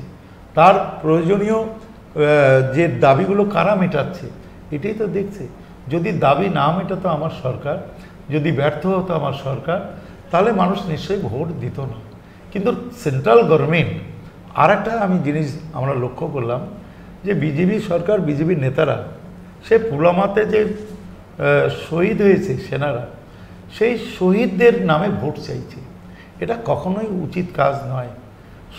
S2: তার প্রয়োজনীয় যে দাবিগুলো কারা মেটাচ্ছে, এটাই তো দেখছে। যদি দাবি না মেটাতো আমার সরকার, যদি ব্যর্থ হতো আমার সরকার, তাহলে মানুষ নিশ্চয়ই ভোট দিত না। কিন্তু সেন্ট্রাল গভর্নমেন্ট, আর একটা আমি জিনিস আমরা লক্ষ্য করলাম, যে বিজেপি সরকার, বিজেপির নেতারা সে পুলওয়ামাতে যে শহীদ হয়েছে সেনারা, সেই শহীদদের নামে ভোট চাইছে। এটা কখনোই উচিত কাজ নয়।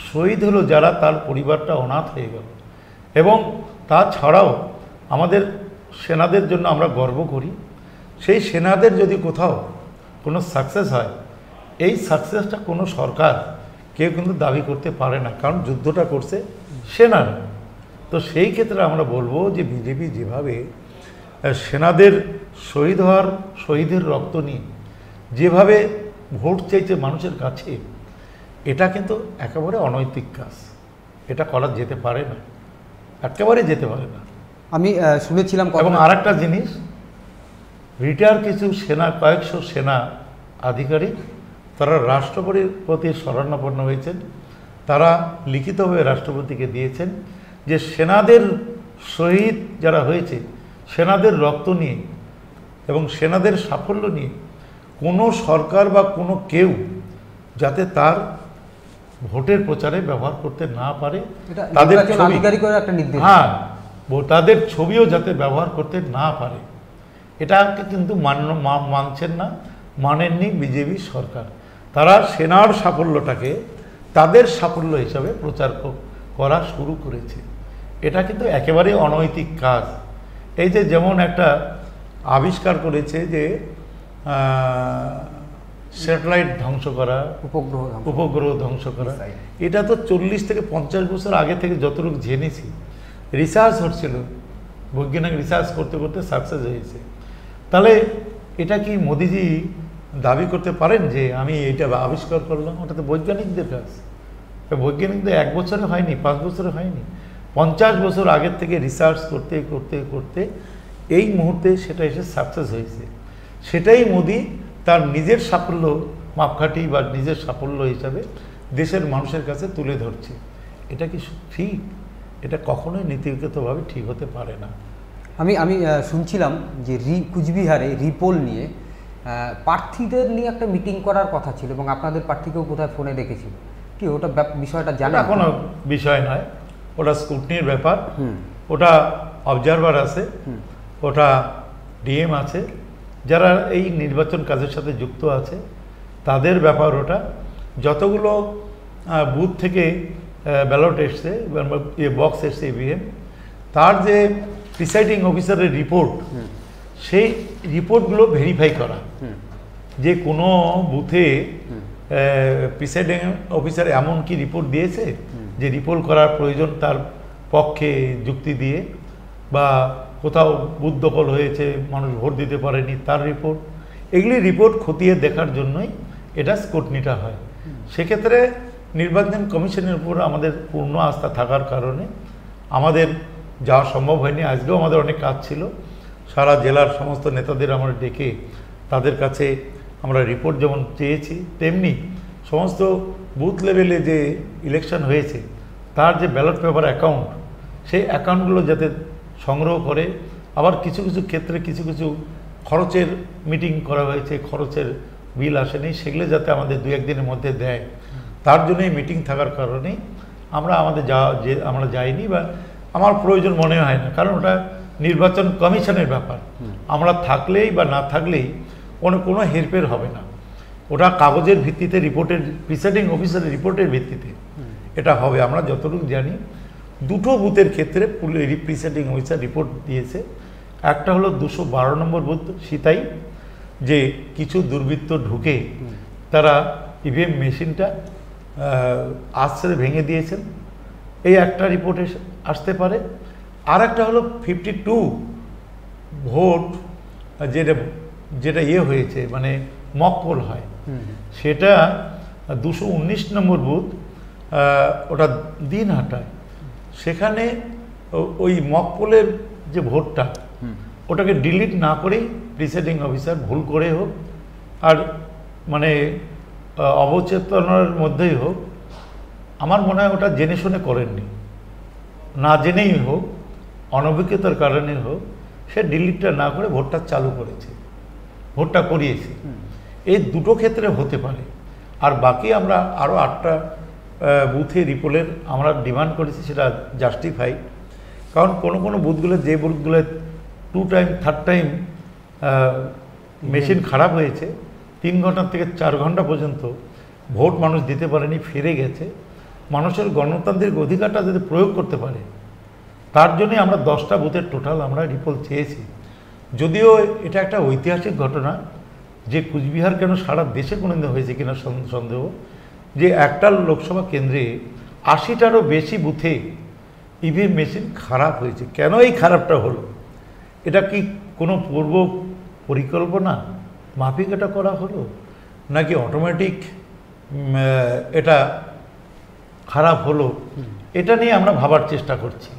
S2: শহীদ হলো যারা, তার পরিবারটা অনাথ হয়ে গেল। এবং তাছাড়াও আমাদের সেনাদের জন্য আমরা গর্ব করি। সেই সেনাদের যদি কোথাও কোনো সাকসেস হয়, এই সাকসেসটা কোনো সরকার কেউ কিন্তু দাবি করতে পারে না, কারণ যুদ্ধটা করছে সেনারা। তো সেই ক্ষেত্রে আমরা বলবো যে বিজেপি যেভাবে সেনাদের শহীদের রক্ত নিয়ে যেভাবে ভোট চাইছে মানুষের কাছে, এটা কিন্তু একেবারে অনৈতিক কাজ। এটা করা যেতে পারে না, একেবারে যেতে পারে না।
S1: আমি শুনেছিলাম।
S2: এবং আর একটা জিনিস, রিটায়ার কিছু কয়েকশো সেনা আধিকারিক তারা রাষ্ট্রপতির প্রতি শরণাপন্ন হয়েছেন। তারা লিখিতভাবে রাষ্ট্রপতিকে দিয়েছেন যে সেনাদের শহীদ যারা হয়েছে, সেনাদের রক্ত নিয়ে এবং সেনাদের সাফল্য নিয়ে কোনো সরকার বা কোনো কেউ যাতে তার ভোটের প্রচারে ব্যবহার করতে না পারে, তাদের
S1: আধিকারিকের একটা নির্দেশ,
S2: হ্যাঁ, তাদের ছবিও যাতে ব্যবহার করতে না পারে, এটাকে কিন্তু মানছেন না, মানেননি বিজেপি সরকার। তারা সেনার সাফল্যটাকে তাদের সাফল্য হিসাবে প্রচার করা শুরু করেছে। এটা কিন্তু একেবারে অনৈতিক কাজ। এই যে যেমন একটা আবিষ্কার করেছে যে স্যাটেলাইট ধ্বংস করা, উপগ্রহ ধ্বংস করা, এটা তো 40 থেকে 50 বছর আগে থেকে যতটুকু জেনেছি রিসার্চ হচ্ছিল, বৈজ্ঞানিক রিসার্চ করতে করতে সাকসেস হয়েছে। তাহলে এটা কি মোদিজি দাবি করতে পারেন যে আমি এটা আবিষ্কার করলাম? ওটা তো বৈজ্ঞানিকদের কাজ। বৈজ্ঞানিকদের 1 বছরে হয়নি, 5 বছরে হয়নি, 50 বছর আগের থেকে রিসার্চ করতে করতে করতে এই মুহূর্তে সেটা এসে সাকসেস হয়েছে। সেটাই মোদি তার নিজের সাফল্য মাপকাঠি বা নিজের সাফল্য হিসাবে দেশের মানুষের কাছে তুলে ধরছে। এটা কি ঠিক? এটা কখনোই নীতিগতভাবে ঠিক হতে পারে না।
S1: আমি শুনছিলাম যে কুচবিহারে রিপোল নিয়ে প্রার্থীদের নিয়ে একটা মিটিং করার কথা ছিল এবং আপনাদের প্রার্থীকেও কোথায় ফোনে দেখেছিল, কি ওটা বিষয়টা জানা?
S2: কোনো বিষয় নয়, ওটা স্কুটনির ব্যাপার, ওটা অবজারভার আছে, ওটা ডিএম আছে, যারা এই নির্বাচন কাজের সাথে যুক্ত আছে তাদের ব্যাপার ওটা। যতগুলো বুথ থেকে ব্যালট এসছে, বক্স এসছে ইভিএম, তার যে প্রিসাইডিং অফিসারের রিপোর্ট, সেই রিপোর্টগুলো ভেরিফাই করা, যে কোনো বুথে প্রিসাইডিং অফিসার এমন কি রিপোর্ট দিয়েছে যে রিপোর্ট করার প্রয়োজন তার পক্ষে যুক্তি দিয়ে, বা কোথাও বুথ দখল হয়েছে, মানুষ ভোট দিতে পারেনি, তার রিপোর্ট, এগুলি রিপোর্ট খতিয়ে দেখার জন্যই এটা স্ক্রুটিনিটা হয়। সেক্ষেত্রে নির্বাচন কমিশনের উপর আমাদের পূর্ণ আস্থা থাকার কারণে আমাদের যাওয়া সম্ভব হয়নি। আজকেও আমাদের অনেক কাজ ছিল, সারা জেলার সমস্ত নেতাদের আমরা ডেকে তাদের কাছে আমরা রিপোর্ট যেমন চেয়েছি, তেমনি সমস্ত বুথ লেভেলে যে ইলেকশন হয়েছে তার যে ব্যালট পেপার অ্যাকাউন্ট, সেই অ্যাকাউন্টগুলো যাতে সংগ্রহ করে, আবার কিছু কিছু ক্ষেত্রে কিছু কিছু খরচের মিটিং করা হয়েছে, খরচের বিল আসেনি, সেগুলো যাতে আমাদের 2-1 দিনের মধ্যে দেয়, তার জন্যই মিটিং থাকার কারণেই আমরা আমরা যাইনি, বা আমার প্রয়োজন মনে হয় না, কারণ ওটা নির্বাচন কমিশনের ব্যাপার। আমরা থাকলেই বা না থাকলেই কোনো হেরফের হবে না, ওটা কাগজের ভিত্তিতে, রিপোর্টের, প্রিসাইডিং অফিসারের রিপোর্টের ভিত্তিতে এটা হবে। আমরা যতটুকু জানি 2টো বুথের ক্ষেত্রে প্রিসাইডিং অফিসার রিপোর্ট দিয়েছে। একটা হলো 212 নম্বর বুথ সিতাই, যে কিছু দুর্বৃত্ত ঢুকে তারা ইভিএম মেশিনটা আশ্রয় ভেঙে দিয়েছেন, এই একটা রিপোর্ট আসতে পারে। আর একটা হলো 52 ভোট যেটা হয়েছে, মানে মক পোল হয়, সেটা 219 নম্বর বুথ, ওটা দিনহাটায়, সেখানে ওই মক পোলের যে ভোটটা, ওটাকে ডিলিট না করেই প্রিসাইডিং অফিসার ভুল করে হোক আর মানে অবচেতনার মধ্যেই হোক, আমার মনে হয় ওটা জেনে শুনে করেননি, না জেনেই হোক, অনভিজ্ঞতার কারণে হোক, সে ডিলিটটা না করে ভোটটা চালু করেছে, ভোটটা করিয়েছে। এই 2টো ক্ষেত্রে হতে পারে। আর বাকি আমরা আরও 8টা বুথে রিপোলের আমরা ডিমান্ড করেছি, সেটা জাস্টিফাইড। কারণ কোনো বুথগুলো, যে বুথগুলো 2 টাইম 3rd টাইম মেশিন খারাপ হয়েছে, 3 ঘন্টা থেকে 4 ঘন্টা পর্যন্ত ভোট মানুষ দিতে পারেনি, ফিরে গেছে, মানুষের গণতান্ত্রিক অধিকারটা যদি প্রয়োগ করতে পারে, তার জন্যই আমরা 10টা বুথের টোটাল আমরা রিপোল চেয়েছি। যদিও এটা একটা ঐতিহাসিক ঘটনা, যে কুচবিহার কেন সারা দেশে কোনোদিন হয়েছে কিনা সন্দেহ, যে একটা লোকসভা কেন্দ্রে 80টারও বেশি বুথে ইভিএম মেশিন খারাপ হয়েছে। কেন এই খারাপটা হলো? এটা কি কোনো পূর্ব পরিকল্পনা মাফিক এটা করা হলো, নাকি অটোমেটিক এটা খারাপ হলো? এটা নিয়ে আমরা ভাবার চেষ্টা করছি,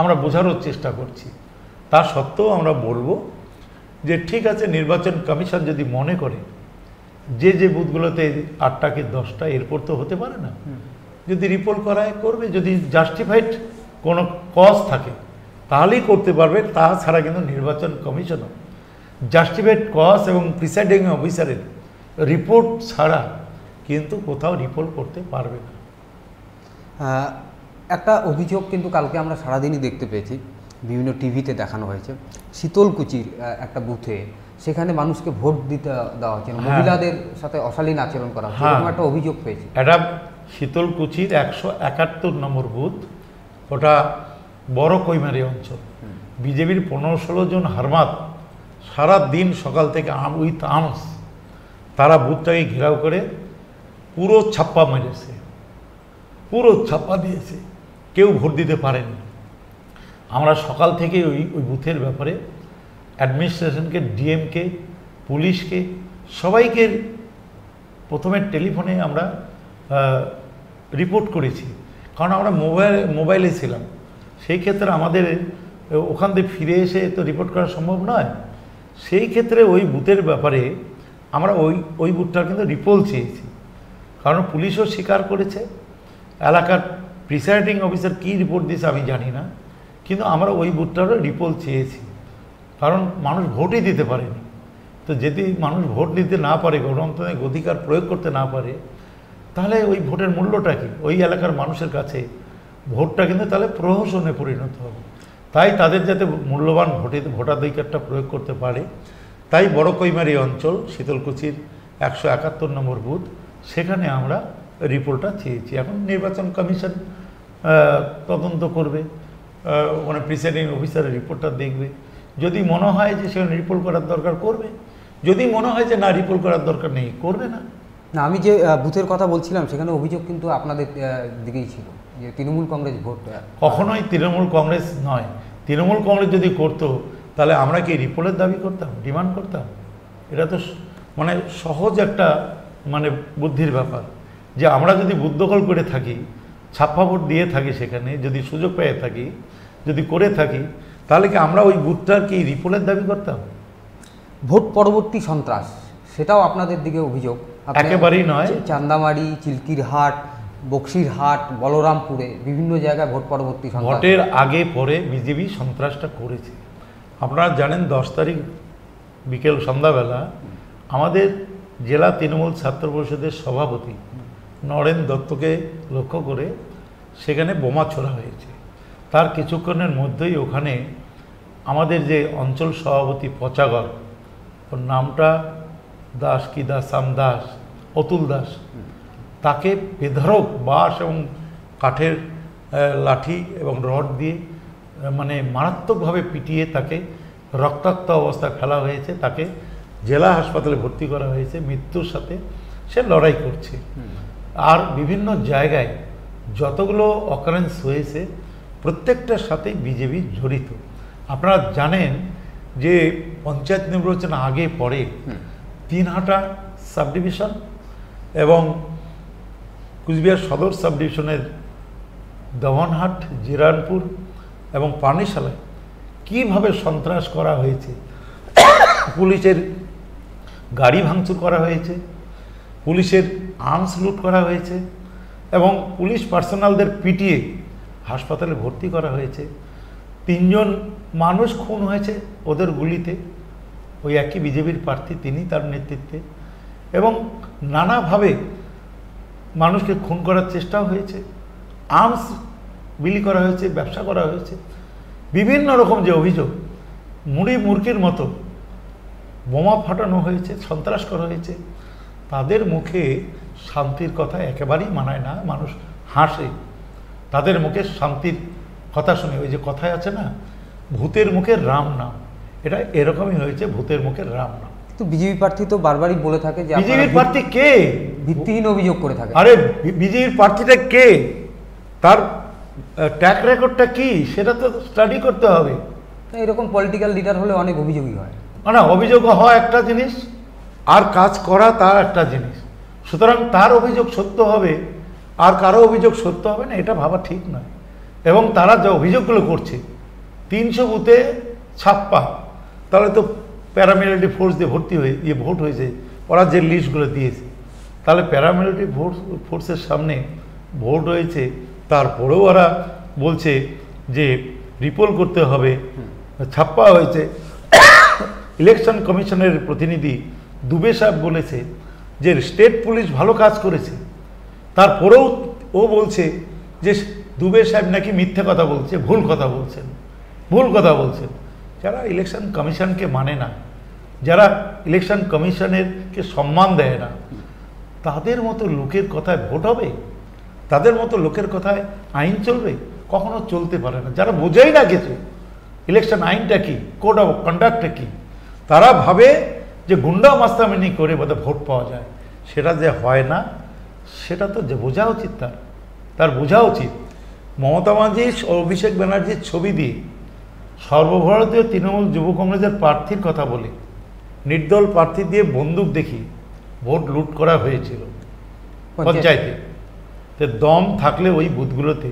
S2: আমরা বোঝারও চেষ্টা করছি। তা সত্ত্বেও আমরা বলবো যে ঠিক আছে, নির্বাচন কমিশন যদি মনে করে যে বুথগুলোতে 8টা কি 10টা, এরপর তো হতে পারে না, যদি রিপোর্ট করায় করবে, যদি জাস্টিফাইড কোনো কজ থাকে তাহলেই করতে পারবে, তাছাড়া কিন্তু নির্বাচন কমিশনও জাস্টিফাইড কজ এবং প্রিসাইডিং অফিসারের রিপোর্ট ছাড়া কিন্তু কোথাও রিপোর্ট করতে পারবে না।
S1: একটা অভিযোগ কিন্তু কালকে আমরা সারাদিনই দেখতে পেয়েছি, বিভিন্ন টিভিতে দেখানো হয়েছে, শীতলকুচির একটা বুথে সেখানে মানুষকে ভোট দিতে দেওয়া হচ্ছে না, মহিলাদের সাথে অশালীন আচরণ করা হচ্ছে, এরকম একটা অভিযোগ পেয়েছি।
S2: এটা শীতলকুচির 171 নম্বর বুথ, ওটা বড় কৈমারি অঞ্চল। বিজেপির 15-16 জন হারমাত সারা দিন সকাল থেকে উইথ আর্মস তারা বুথটাকে ঘেরাও করে পুরো ছাপ্পা মেরেছে, পুরো ছাপ্পা দিয়েছে, কেউ ভোট দিতে পারেনি। আমরা সকাল থেকে ওই বুথের ব্যাপারে অ্যাডমিনিস্ট্রেশনকে, ডিএমকে, পুলিশকে, সবাইকে প্রথমে টেলিফোনে আমরা রিপোর্ট করেছি, কারণ আমরা মোবাইলে ছিলাম। সেই ক্ষেত্রে আমাদের ওখান থেকে ফিরে এসে তো রিপোর্ট করা সম্ভব নয়। সেই ক্ষেত্রে ওই বুথের ব্যাপারে আমরা ওই বুথটার কিন্তু রিপোর্ট চেয়েছি, কারণ পুলিশও স্বীকার করেছে। এলাকার প্রিসাইডিং অফিসার কী রিপোর্ট দিয়েছে আমি জানি না, কিন্তু আমরা ওই বুথটারও রিপোর্ট চেয়েছি, কারণ মানুষ ভোটই দিতে পারেনি। তো যদি মানুষ ভোট দিতে না পারে, গণতান্ত্রিক অধিকার প্রয়োগ করতে না পারে, তাহলে ওই ভোটের মূল্যটা কি? ওই এলাকার মানুষের কাছে ভোটটা কিন্তু তাহলে প্রহসনে পরিণত হবে। তাই তাদের যাতে মূল্যবান ভোটাধিকারটা প্রয়োগ করতে পারে, তাই বড় কৈমারি অঞ্চল শীতলকুচির 171 নম্বর বুথ, সেখানে আমরা রিপোর্টটা চেয়েছি। এখন নির্বাচন কমিশন তদন্ত করবে, মানে প্রিসাইডিং অফিসারের রিপোর্টটা দেখবে। যদি মনে হয় যে সেখানে রিপোর্ট করার দরকার করবে, যদি মনে হয় যে না রিপোর্ট করার দরকার নেই, করবে না।
S1: না, আমি যে বুথের কথা বলছিলাম সেখানে অভিযোগ কিন্তু আপনাদের দিকেই ছিল যে তৃণমূল কংগ্রেস ভোট।
S2: কখনোই তৃণমূল কংগ্রেস নয়। তৃণমূল কংগ্রেস যদি করতো তাহলে আমরা কি রিপোর্টের দাবি করতাম, ডিমান্ড করতাম? এটা তো মানে সহজ একটা মানে বুদ্ধির ব্যাপার, যে আমরা যদি বুথ দখল করে থাকি, ছাপ্পা ভোট দিয়ে থাকি, সেখানে যদি সুযোগ পেয়ে থাকি, যদি করে থাকি, তাহলে কি আমরা ওই বুথটার কি রিপোর্টের দাবি করতাম?
S1: ভোট পরবর্তী সন্ত্রাস, সেটাও আপনাদের দিকে অভিযোগ।
S2: একেবারেই নয়।
S1: চান্দামারি, চিলকিরহাট, বক্সিরহাট, বলরামপুরে বিভিন্ন জায়গায় ভোট পরবর্তী সন্ত্রাস,
S2: ভোটের আগে পরে বিজেপি সন্ত্রাসটা করেছে। আপনারা জানেন 10 তারিখ বিকেল সন্ধ্যাবেলা আমাদের জেলা তৃণমূল ছাত্র পরিষদের সভাপতি নরেন দত্তকে লক্ষ্য করে সেখানে বোমা ছোড়া হয়েছে। তার কিছুক্ষণের মধ্যেই ওখানে আমাদের যে অঞ্চল সভাপতি পচাগর, ওর নামটা দাস কি দাসাম দাস, অতুল দাস, তাকে বেধড়ক বাঁশ এবং কাঠের লাঠি এবং রড দিয়ে মানে মারাত্মকভাবে পিটিয়ে তাকে রক্তাক্ত অবস্থায় ফেলা হয়েছে। তাকে জেলা হাসপাতালে ভর্তি করা হয়েছে, মৃত্যুর সাথে সে লড়াই করছে। আর বিভিন্ন জায়গায় যতগুলো অকারেন্স হয়েছে প্রত্যেকটার সাথে বিজেপি জড়িত। আপনারা জানেন যে পঞ্চায়েত নির্বাচন আগে পরে তিনহাটা সাব ডিভিশন এবং কুচবিহার সদর সাব ডিভিশনের দমনহাট, জিরানপুর এবং পানিশালায় কীভাবে সন্ত্রাস করা হয়েছে, পুলিশের গাড়ি ভাঙচুর করা হয়েছে, পুলিশের আর্মস লুট করা হয়েছে এবং পুলিশ পার্সোনালদের পিটিয়ে হাসপাতালে ভর্তি করা হয়েছে। 3 জন মানুষ খুন হয়েছে ওদের গুলিতে, ওই একই বিজেপির প্রার্থী, তিনি তার নেতৃত্বে। এবং নানাভাবে মানুষকে খুন করার চেষ্টাও হয়েছে, আর্মস বিলি করা হয়েছে, ব্যবসা করা হয়েছে। বিভিন্ন রকম যে অভিযোগ, মুড়ি মুরগির মতো বোমা ফাটানো হয়েছে, সন্ত্রাস করা হয়েছে। তাদের মুখে শান্তির কথা একেবারেই মানায় না, মানুষ হাসে তাদের মুখে শান্তির কথা শুনে। ওই যে কথায় আছে না, ভূতের মুখে রাম নাম, এটা এরকমই হয়েছে, ভূতের মুখে রাম নাম।
S1: তো বিজেপি প্রার্থী তো বারবারই বলে থাকে যে
S2: বিজেপির প্রার্থী কে?
S1: ভিত্তিহীন অভিযোগ করে থাকে।
S2: আরে বিজেপির প্রার্থীটা কে, তার ট্র্যাক রেকর্ডটা কি, সেটা তো স্টাডি করতে হবে।
S1: এরকম পলিটিক্যাল লিডার হলে অনেক অভিযোগই হয়।
S2: না, অভিযোগ হওয়া একটা জিনিস, আর কাজ করা তার একটা জিনিস। সুতরাং তার অভিযোগ সত্য হবে আর কারো অভিযোগ সত্য হবে না, এটা ভাবা ঠিক নয়। এবং তারা যে অভিযোগগুলো করছে, 300 বুথে ছাপ্পা, তাহলে তো প্যারামিলিটারি ফোর্স দিয়ে ভোট হয়েছে, ওরা যে লিস্টগুলো দিয়েছে, তাহলে প্যারামিলিটারি ফোর্সের সামনে ভোট হয়েছে, তারপরেও ওরা বলছে যে রিপোল করতে হবে, ছাপ্পা হয়েছে। ইলেকশন কমিশনের প্রতিনিধি দুবে সাহেব বলেছে যে স্টেট পুলিশ ভালো কাজ করেছে, তারপরেও ও বলছে যে দুবে সাহেব নাকি মিথ্যে কথা বলছে, ভুল কথা বলছেন। যারা ইলেকশন কমিশনকে মানে না, যারা ইলেকশন কমিশনেরকে সম্মান দেয় না, তাদের মতো লোকের কথায় ভোট হবে? তাদের মতো লোকের কথায় আইন চলবে? কখনো চলতে পারে না। যারা বোঝেই না কিছু ইলেকশন আইনটা কি, কোড অফ কন্ডাক্টটা কি, তারা ভাবে যে গুন্ডা মাস্তামিনি করে বোধহয় ভোট পাওয়া যায়। সেটা যে হয় না, সেটা তো যে বোঝা উচিত, তার বোঝা উচিত। মমতা ব্যানার্জি অভিষেক ব্যানার্জির ছবি দিয়ে সর্বভারতীয় তৃণমূল যুব কংগ্রেসের প্রার্থীর কথা বলে নির্দল প্রার্থী দিয়ে বন্দুক দেখিয়ে ভোট লুট করা হয়েছিল পঞ্চায়েতে। তো দম থাকলে ওই বুথগুলোতে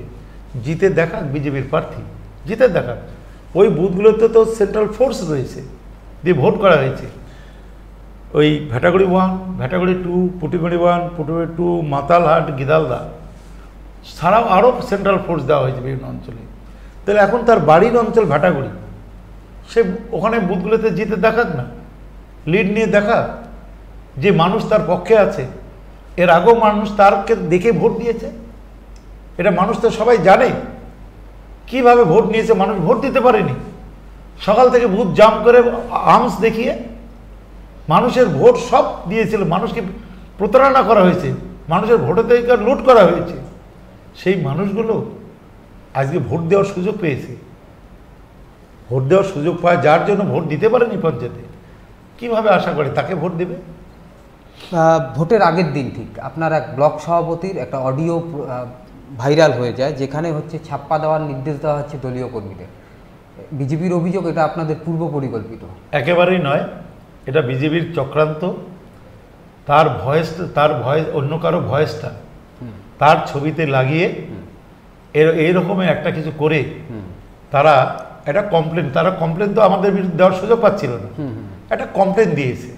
S2: জিতে দেখাক বিজেপির প্রার্থী, জিতে দেখাক। ওই বুথগুলোতে তো সেন্ট্রাল ফোর্স রয়েছে, দিয়ে ভোট করা হয়েছে। ওই ভেটাগুড়ি 1, ভেটাগুড়ি 2, পুটিগুড়ি 1, পুটিগুড়ি 2, মাতালহাট, গিদালদা ছাড়াও আরও সেন্ট্রাল ফোর্স দেওয়া হয়েছে বিভিন্ন অঞ্চলে। তাহলে এখন তার বাড়ির অঞ্চল ভেটাগুড়ি, সে ওখানে বুথগুলোতে জিতে দেখাক না, লিড নিয়ে দেখাক, যে মানুষ তার পক্ষে আছে। এর আগেও মানুষ তারকে দেখে ভোট দিয়েছে, এটা মানুষ তো সবাই জানে। কিভাবে ভোট নিয়েছে, মানুষ ভোট দিতে পারেনি। সকাল থেকে বুথ জাম করে আর্মস দেখিয়ে মানুষের ভোট সব দিয়েছিল, মানুষকে প্রতারণা করা হয়েছে, মানুষের ভোটাধিকার লুট করা হয়েছে। সেই মানুষগুলো আজকে ভোট দেওয়ার সুযোগ পেয়েছে, ভোট দেওয়ার সুযোগ পায় যার জন্য ভোট দিতে পারেনি পঞ্চায়েতে, কিভাবে আশা করে তাকে ভোট দেবে?
S1: ভোটের আগের দিন ঠিক আপনার এক ব্লক সভাপতির একটা অডিও ভাইরাল হয়ে যায়, যেখানে হচ্ছে ছাপ্পা দেওয়ার নির্দেশ দেওয়া হচ্ছে দলীয় কর্মীদের। বিজেপির অভিযোগ এটা আপনাদের পূর্ব পরিকল্পিত।
S2: একেবারেই নয়, এটা বিজেপির চক্রান্ত। তার ভয়েস, অন্য কারো ভয়েসটা তার ছবিতে লাগিয়ে এইরকমের একটা কিছু করে তারা একটা কমপ্লেন তো আমাদের বিরুদ্ধে দেওয়ার সুযোগ পাচ্ছিল না, একটা কমপ্লেন দিয়েছে।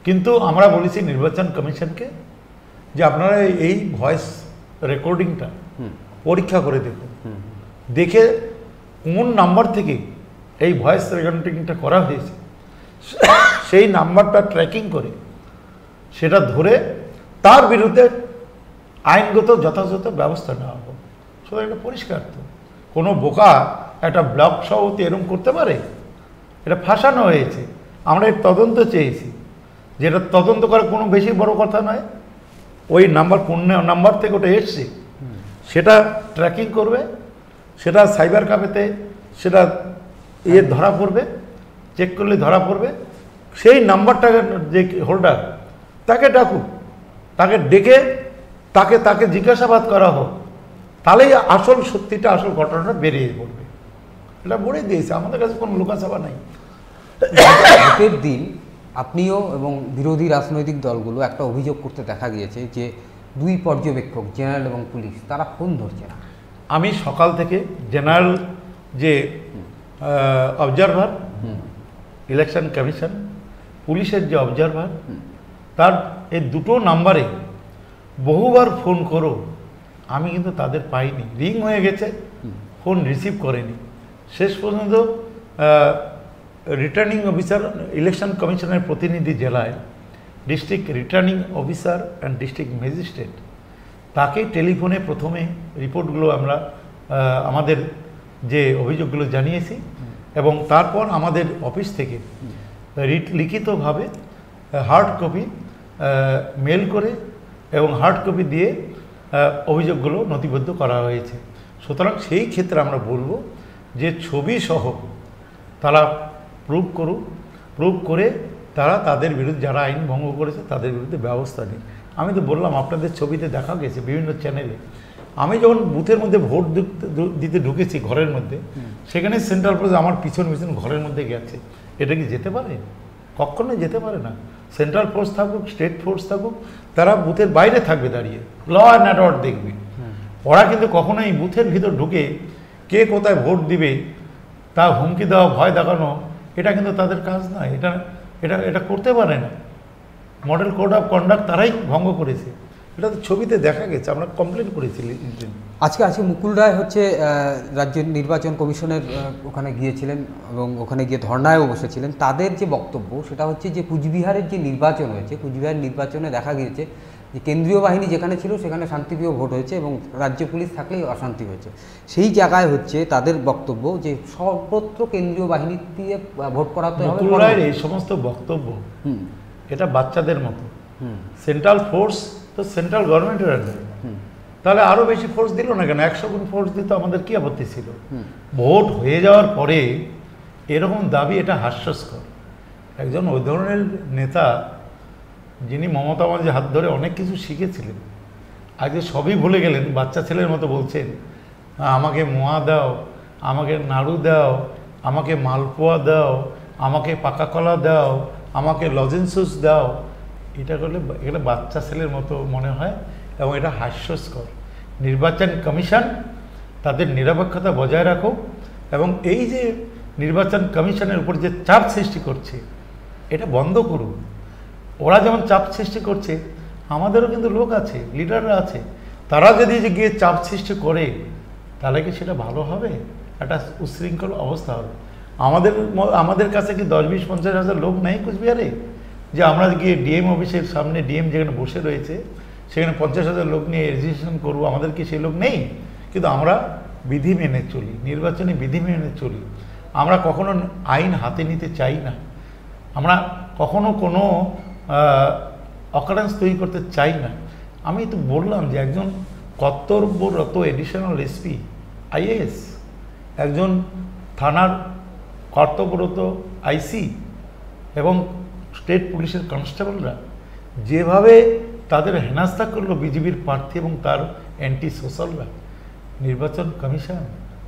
S2: কিন্তু আমরা বলেছি নির্বাচন কমিশনকে যে আপনারা এই ভয়েস রেকর্ডিংটা পরীক্ষা করে দেখুন, দেখে কোন নাম্বার থেকে এই ভয়েস রেকর্ডিংটা করা হয়েছে সেই নাম্বারটা ট্র্যাকিং করে সেটা ধরে তার বিরুদ্ধে আইনগত যথাযথ ব্যবস্থা নেওয়া হবে। সুতরাং এটা পরিষ্কার, তো কোনো বোকা একটা ব্লক সভাপতি এরকম করতে পারে? এটা ফাঁসানো হয়েছে। আমরা এর তদন্ত চেয়েছি, যেটা তদন্ত করা কোনো বেশি বড় কথা নয়। ওই নাম্বার কোন নাম্বার থেকে ওটা এসছে সেটা ট্র্যাকিং করবে, সেটা সাইবার ক্যাফেতে সেটা ধরা পড়বে, চেক করলে ধরা পড়বে। সেই নাম্বারটাকে যে হোল্ডার তাকে ডাকুক, তাকে ডেকে তাকে জিজ্ঞাসাবাদ করা হোক, তাহলেই আসল সত্যিটা, আসল ঘটনাটা বেরিয়ে পড়বে। এটা বলে দিয়েছে, আমাদের কাছে কোনো লুকাছাপা নাই।
S1: ভোটের দিন আপনিও এবং বিরোধী রাজনৈতিক দলগুলো একটা অভিযোগ করতে দেখা গিয়েছে যে 2 পর্যবেক্ষক জেনারেল এবং পুলিশ তারা ফোন ধরছে না।
S2: আমি সকাল থেকে জেনারেল যে অবজারভার ইলেকশন কমিশন, পুলিশের যে অবজারভার, তার এই দুটো নাম্বারে বহুবার ফোন করো, আমি কিন্তু তাদের পাইনি। রিং হয়ে গেছে, ফোন রিসিভ করেনি। শেষ পর্যন্ত রিটার্নিং অফিসার, ইলেকশন কমিশনের প্রতিনিধি জেলায় district returning officer and district magistrate, তাকে টেলিফোনে প্রথমে রিপোর্টগুলো আমরা আমাদের যে অভিযোগগুলো জানিয়েছি, এবং তারপর আমাদের অফিস থেকে লিখিতভাবে হার্ড কপি মেল করে এবং হার্ড কপি দিয়ে অভিযোগগুলো নথিবদ্ধ করা হয়েছে। সুতরাং সেই ক্ষেত্রে আমরা বলবো যে ছবি সহ তারা প্রুভ করুক, প্রুভ করে তারা তাদের বিরুদ্ধে, যারা আইন ভঙ্গ করেছে তাদের বিরুদ্ধে ব্যবস্থা নিক। আমি তো বললাম আপনাদের ছবিতে দেখা গেছে বিভিন্ন চ্যানেলে, আমি যখন বুথের মধ্যে ভোট দিতে ঢুকেছি ঘরের মধ্যে, সেখানে সেন্ট্রাল পুলিশ আমার পিছন ঘরের মধ্যে গেছে। এটা কি যেতে পারে? কখনোই যেতে পারে না। সেন্ট্রাল ফোর্স থাকুক, স্টেট ফোর্স থাকুক, তারা বুথের বাইরে থাকবে দাঁড়িয়ে, ল অ্যান্ড অর্ডার দেখবে। ওরা কিন্তু কখনোই বুথের ভিতর ঢুকে কে কোথায় ভোট দিবে তা হুমকি দেওয়া, ভয় দেখানো, এটা কিন্তু তাদের কাজ নয়। এটা এটা এটা করতে পারে না। মডেল কোড অফ কন্ডাক্ট তারাই ভঙ্গ করেছে। এটা তো ছবিতে দেখা গেছে, আমরা কমপ্লেন করেছি।
S1: আজকে মুকুল রায় হচ্ছে রাজ্য নির্বাচন কমিশনের ওখানে গিয়েছিলেন এবং ওখানে গিয়ে ধর্নায়ও বসেছিলেন। তাদের যে বক্তব্য সেটা হচ্ছে যে কুচবিহারের যে নির্বাচন হয়েছে, কুচবিহার নির্বাচনে দেখা গিয়েছে যে কেন্দ্রীয় বাহিনী যেখানে ছিল সেখানে শান্তিপ্রিয় ভোট হয়েছে এবং রাজ্য পুলিশ থাকলেই অশান্তি হয়েছে। সেই জায়গায় হচ্ছে তাদের বক্তব্য যে সর্বত্র কেন্দ্রীয় বাহিনী দিয়ে ভোট করাতে হবে।
S2: মুকুল রায়ের এই সমস্ত বক্তব্য এটা বাচ্চাদের মতো। সেন্ট্রাল ফোর্স তো সেন্ট্রাল গভর্নমেন্টের আন্ডারে, তাহলে আরও বেশি ফোর্স দিল না কেন? 100 গুণ ফোর্স দিত, আমাদের কি আপত্তি ছিল? ভোট হয়ে যাওয়ার পরে এরকম দাবি, এটা হাস্যস্কর। একজন ওই ধরনের নেতা যিনি মমতা ব্যানার্জির হাত ধরে অনেক কিছু শিখেছিলেন, আজকে সবই ভুলে গেলেন, বাচ্চা ছেলের মতো বলছেন আমাকে মোয়া দাও, আমাকে নাড়ু দাও, আমাকে মালপোয়া দাও, আমাকে পাকা কলা দাও, আমাকে লজেন্সুস দাও। এটা করলে এটা বাচ্চা ছেলের মতো মনে হয় এবং এটা হাস্যস্কর। নির্বাচন কমিশন তাদের নিরপেক্ষতা বজায় রাখুক এবং এই যে নির্বাচন কমিশনের উপর যে চাপ সৃষ্টি করছে এটা বন্ধ করুন। ওরা যেমন চাপ সৃষ্টি করছে, আমাদেরও কিন্তু লোক আছে, লিডাররা আছে, তারা যদি যে গিয়ে চাপ সৃষ্টি করে তাহলে কি সেটা ভালো হবে? একটা উচ্ছৃঙ্খল অবস্থা হবে। আমাদের কাছে কি 10-20-50 হাজার লোক নেই কুচবিহারে যে আমরা গিয়ে ডিএম অফিসের সামনে, ডিএম যেখানে বসে রয়েছে সেখানে 50,000 লোক নিয়ে রেজিস্ট্রেশন করবো? আমাদের কি সেই লোক নেই? কিন্তু আমরা বিধি মেনে চলি, নির্বাচনী বিধি মেনে চলি। আমরা কখনো আইন হাতে নিতে চাই না, আমরা কখনো কোনো অকারেন্স তৈরি করতে চাই না। আমি তো বললাম যে একজন কর্তব্যরত এডিশনাল এসপি আইএএস, একজন থানার কর্তব্যরত আইসি এবং স্টেট পুলিশের কনস্টেবলরা যেভাবে তাদের হেনস্থা করলো বিজেপির প্রার্থী এবং তার অ্যান্টি সোশ্যালরা, নির্বাচন কমিশন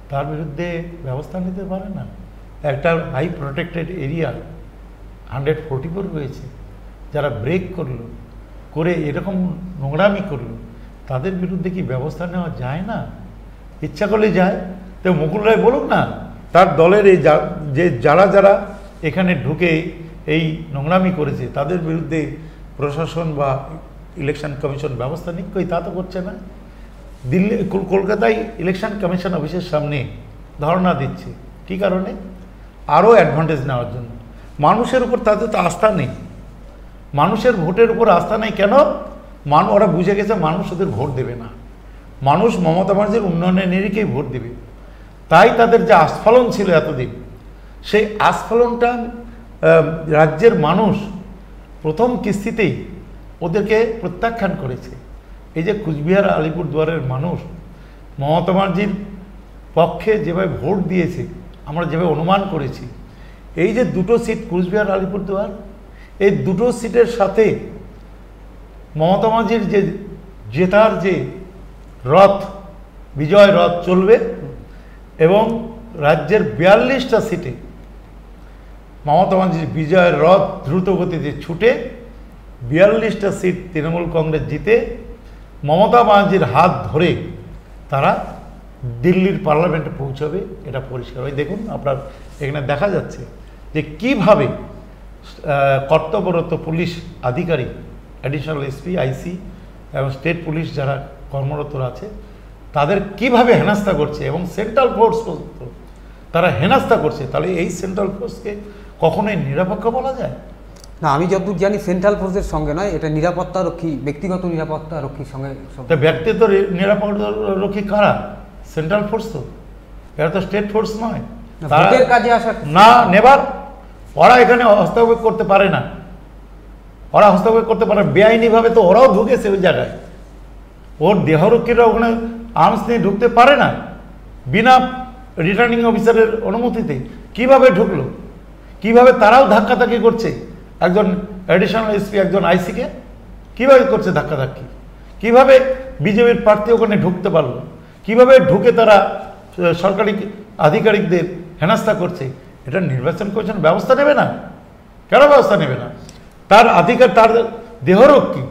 S2: তার বিরুদ্ধে ব্যবস্থা নিতে পারে না। একটা হাই প্রোটেক্টেড এরিয়া 144 রয়েছে, যারা ব্রেক করলো, করে এরকম নোংরামি করলো, তাদের বিরুদ্ধে কি ব্যবস্থা নেওয়া যায় না? ইচ্ছা করলে যায়। তো মুকুল রায় বলুক না, তার দলের এই যারা এখানে ঢুকে এই নোংরামি করেছে তাদের বিরুদ্ধে প্রশাসন বা ইলেকশন কমিশন ব্যবস্থা নিক। কই তা তো করছে না। দিল্লি, কলকাতায় ইলেকশন কমিশন অফিসের সামনে ধর্ণা দিচ্ছে, কী কারণে? আরও অ্যাডভান্টেজ নেওয়ার জন্য। মানুষের উপর তাদের তো আস্থা নেই, মানুষের ভোটের উপর আস্থা নেই। কেন? ওরা বুঝে গেছে মানুষ ওদের ভোট দেবে না, মানুষ মমতা ব্যানার্জির উন্নয়নের নিরিখেই ভোট দেবে। তাই তাদের যে আস্ফালন ছিল এতদিন, সেই আস্ফালনটা রাজ্যের মানুষ প্রথম কিস্তিতেই ওদেরকে প্রত্যাখ্যান করেছে। এই যে কুচবিহার আলিপুরদুয়ারের মানুষ মমতা ব্যানার্জির পক্ষে যেভাবে ভোট দিয়েছে, আমরা যেভাবে অনুমান করেছি, এই যে দুটো সিট কুচবিহার আলিপুরদুয়ার, এই দুটো সিটের সাথে মমতা ব্যানার্জির যে জেতার যে রথ, বিজয় রথ চলবে এবং রাজ্যের 42টা সিটে মমতা ব্যানার্জির বিজয়ের রথ দ্রুত গতিতে ছুটে 42টা সিট তৃণমূল কংগ্রেস জিতে মমতা ব্যানার্জির হাত ধরে তারা দিল্লির পার্লামেন্টে পৌঁছাবে। এটা পরিষ্কার। ওই দেখুন, আপনার এখানে দেখা যাচ্ছে যে কীভাবে কর্তব্যরত পুলিশ আধিকারিক, অ্যাডিশনাল এসপি, আইসি এবং স্টেট পুলিশ যারা কর্মরত আছে তাদের কিভাবে হেনস্থা করছে এবং সেন্ট্রাল ফোর্স পর্যন্ত তারা হেনস্থা করছে। তাহলে এই সেন্ট্রাল ফোর্সকে কখনোই নিরপেক্ষ বলা যায়
S1: না। আমি যতদূর জানি সেন্ট্রাল ফোর্সের সঙ্গে নয়, এটা নিরাপত্তা রক্ষী, ব্যক্তিগত নিরাপত্তা রক্ষীর সঙ্গে।
S2: ব্যক্তিগত নিরাপত্তা রক্ষী কারা? সেন্ট্রাল ফোর্স তো, এরা তো স্টেট ফোর্স নয়।
S1: তাদের কাজে আসা
S2: না, নেবার। ওরা এখানে হস্তক্ষেপ করতে পারে না, ওরা হস্তক্ষেপ করতে পারে বেআইনিভাবে। তো ওরাও ঢুকেছে ওই জায়গায়, ওর দেহরক্ষীরা ওখানে আর্মস নিয়ে ঢুকতে পারে না বিনা রিটার্নিং অফিসারের অনুমতিতে। কিভাবে ঢুকলো? কিভাবে তারাও ধাক্কাধাক্কি করছে? একজন অ্যাডিশনাল এসপি একজন আইসিকে কীভাবে করছে ধাক্কাধাক্কি? কিভাবে বিজেপির প্রার্থী ওখানে ঢুকতে পারলো? কিভাবে ঢুকে তারা সরকারি আধিকারিকদের হেনস্থা করছে? এটা নির্বাচন কমিশন ব্যবস্থা নেবে না? কেন ব্যবস্থা নেবে না? তার আধিকার, তার দেহরক্ষী,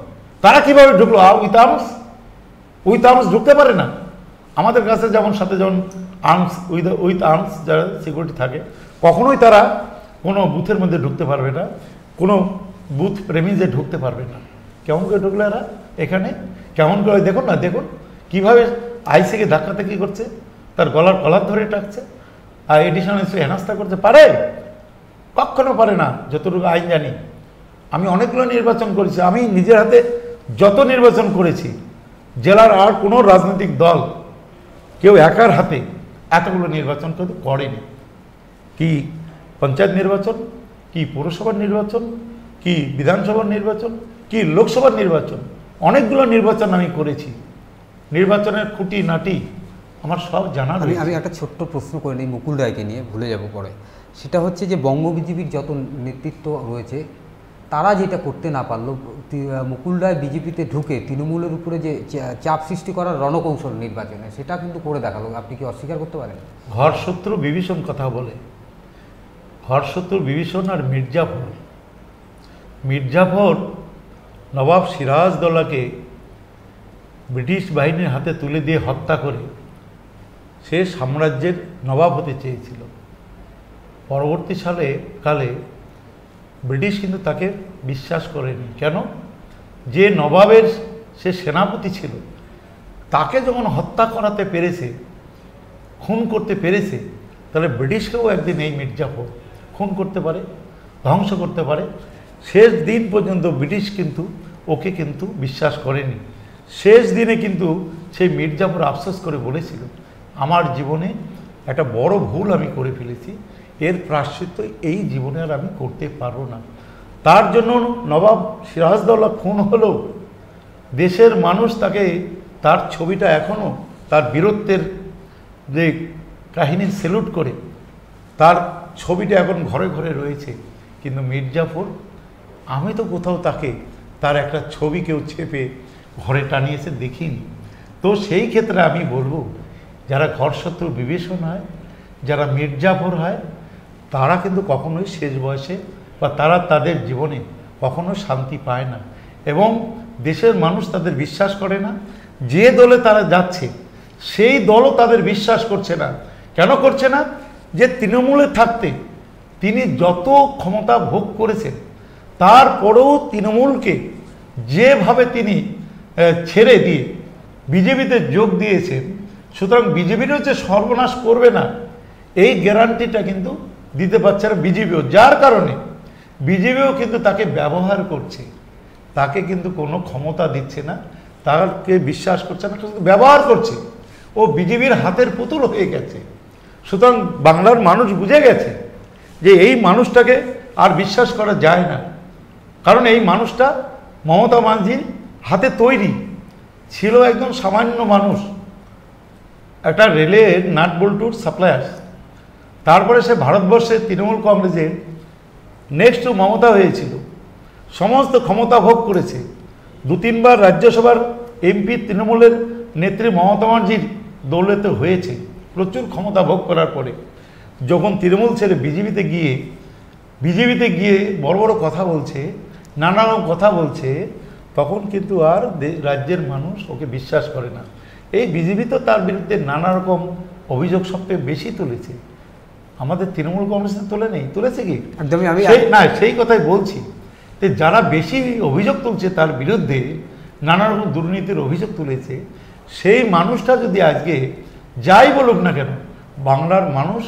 S2: তারা কিভাবে ঢুকলো? উইথ আর্মস ঢুকতে পারে না। আমাদের কাছে যেমন সাথে যেমন আর্মস, উইথ আর্মস যারা সিকিউরিটি থাকে, কখনোই তারা কোনো বুথের মধ্যে ঢুকতে পারবে না, কোনো বুথ প্রেমিজে ঢুকতে পারবে না। কেমন করে ঢুকলো এরা এখানে? কেমন করে দেখুন না, দেখুন কীভাবে আইসিকে ধাক্কাধাক্কি করছে, তার গলার কলার ধরে টাকছে, আর এডিশনাল এসে হেনস্থা করতে পারে? কখনো পারে না, যতটুকু আইন জানি। আমি অনেকগুলো নির্বাচন করেছি, আমি নিজের হাতে যত নির্বাচন করেছি, জেলার আর কোনো রাজনৈতিক দল কেউ একার হাতে এতগুলো নির্বাচন কিন্তু করেনি। কি পঞ্চায়েত নির্বাচন, কি পৌরসভার নির্বাচন, কি বিধানসভার নির্বাচন, কি লোকসভার নির্বাচন, অনেকগুলো নির্বাচন আমি করেছি। নির্বাচনের খুঁটি নাটি আমার সব জানা।
S1: আমি একটা ছোট্ট প্রশ্ন করে নিই মুকুল রায়কে নিয়ে, ভুলে যাব পরে। সেটা হচ্ছে যে বঙ্গ বিজেপির যত নেতৃত্ব রয়েছে তারা যেটা করতে না পারলো, মুকুল রায় বিজেপিতে ঢুকে তৃণমূলের উপরে যে চাপ সৃষ্টি করার রণকৌশল নির্বাচনে, সেটা কিন্তু করে দেখালো। আপনি কি অস্বীকার করতে পারেন?
S2: ঘর শত্রু বিভীষণ কথা বলে, ঘর শত্রু বিভীষণ আর মির্জাফর। মির্জাফর নবাব সিরাজদৌলাকে ব্রিটিশ বাহিনীর হাতে তুলে দিয়ে হত্যা করে সে সাম্রাজ্যের নবাব হতে চেয়েছিল। পরবর্তী কালে ব্রিটিশ কিন্তু তাকে বিশ্বাস করেনি। কেন? যে নবাবের সে সেনাপতি ছিল, তাকে যখন হত্যা করাতে পেরেছে, খুন করতে পেরেছে, তাহলে ব্রিটিশকেও একদিন এই মির্জাফর খুন করতে পারে, ধ্বংস করতে পারে। শেষ দিন পর্যন্ত ব্রিটিশ কিন্তু ওকে কিন্তু বিশ্বাস করেনি। শেষ দিনে কিন্তু সেই মির্জাফর আফসোস করে বলেছিল, আমার জীবনে একটা বড় ভুল আমি করে ফেলেছি, এর প্রায়শ্চিত্ত এই জীবনে আর আমি করতে পারবো না। তার জন্য নবাব সিরাজদৌল্লা খুন হলেও দেশের মানুষ তাকে, তার ছবিটা এখনও তার বীরত্বের যে কাহিনী সেলুট করে, তার ছবিটা এখন ঘরে ঘরে রয়েছে। কিন্তু মির্জাফর, আমি তো কোথাও তাকে তার একটা ছবি কেউ ছেপে ঘরে টানিয়েছে দেখিনি। তো সেই ক্ষেত্রে আমি বলবো, যারা ঘরশত্রু বিভীষণ হয়, যারা মির্জাফর হয়, তারা কিন্তু কখনোই শেষ বয়সে বা তারা তাদের জীবনে কখনো শান্তি পায় না, এবং দেশের মানুষ তাদের বিশ্বাস করে না। যে দলে তারা যাচ্ছে সেই দলও তাদের বিশ্বাস করছে না। কেন করছে না? যে তৃণমূলে থাকতে তিনি যত ক্ষমতা ভোগ করেছেন, তারপরেও তৃণমূলকে যেভাবে তিনি ছেড়ে দিয়ে বিজেপিতে যোগ দিয়েছেন, সুতরাং বিজেপিরও যে সর্বনাশ করবে না, এই গ্যারান্টিটা কিন্তু দিতে পারছে না বিজেপিও। যার কারণে বিজেপিও কিন্তু তাকে ব্যবহার করছে, তাকে কিন্তু কোনো ক্ষমতা দিচ্ছে না, তাকে বিশ্বাস করছে না, শুধু ব্যবহার করছে। ও বিজেপির হাতের পুতুল হয়ে গেছে। সুতরাং বাংলার মানুষ বুঝে গেছে যে এই মানুষটাকে আর বিশ্বাস করা যায় না, কারণ এই মানুষটা মমতা মাঝির হাতে তৈরি ছিল। একজন সামান্য মানুষ, একটা রেলের নাট বল্টুর সাপ্লায়ার। তারপরে সে ভারতবর্ষের তৃণমূল কংগ্রেসের নেক্সট টু মমতা হয়েছিল, সমস্ত ক্ষমতা ভোগ করেছে। 2-3বার রাজ্যসভার এমপি তৃণমূলের নেত্রী মমতা ব্যানার্জির দৌলতে হয়েছে, প্রচুর ক্ষমতা ভোগ করার পরে। যখন তৃণমূল ছেড়ে বিজেপিতে গিয়ে বড় বড় কথা বলছে, নানা রকম কথা বলছে, তখন কিন্তু আর রাজ্যের মানুষ ওকে বিশ্বাস করে না। এই বিজেপি তো তার বিরুদ্ধে নানা রকম অভিযোগ সবচেয়ে বেশি তুলেছে, আমাদের তৃণমূল কংগ্রেস তোলে নেই, তুলেছে কি?
S1: একদমই আমি
S2: না, সেই কথাই বলছি যে যারা বেশি অভিযোগ তুলছে তার বিরুদ্ধে, নানা রকম দুর্নীতির অভিযোগ তুলেছে, সেই মানুষটা যদি আজকে যাই বলুক না কেন, বাংলার মানুষ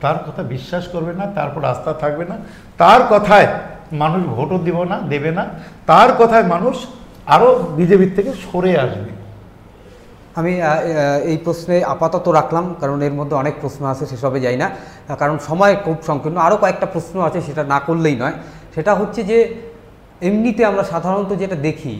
S2: তার কথা বিশ্বাস করবে না, তারপর আস্থা থাকবে না, তার কথায় মানুষ ভোটও দেবে না, তার কথায় মানুষ আরও বিজেপির থেকে সরে আসবে।
S1: আমি এই প্রশ্নে আপাতত রাখলাম, কারণ এর মধ্যে অনেক প্রশ্ন আছে, সেসবে যাই না, কারণ সময় খুব সংকীর্ণ। আরও কয়েকটা প্রশ্ন আছে, সেটা না করলেই নয়। সেটা হচ্ছে যে এমনিতে আমরা সাধারণত যেটা দেখি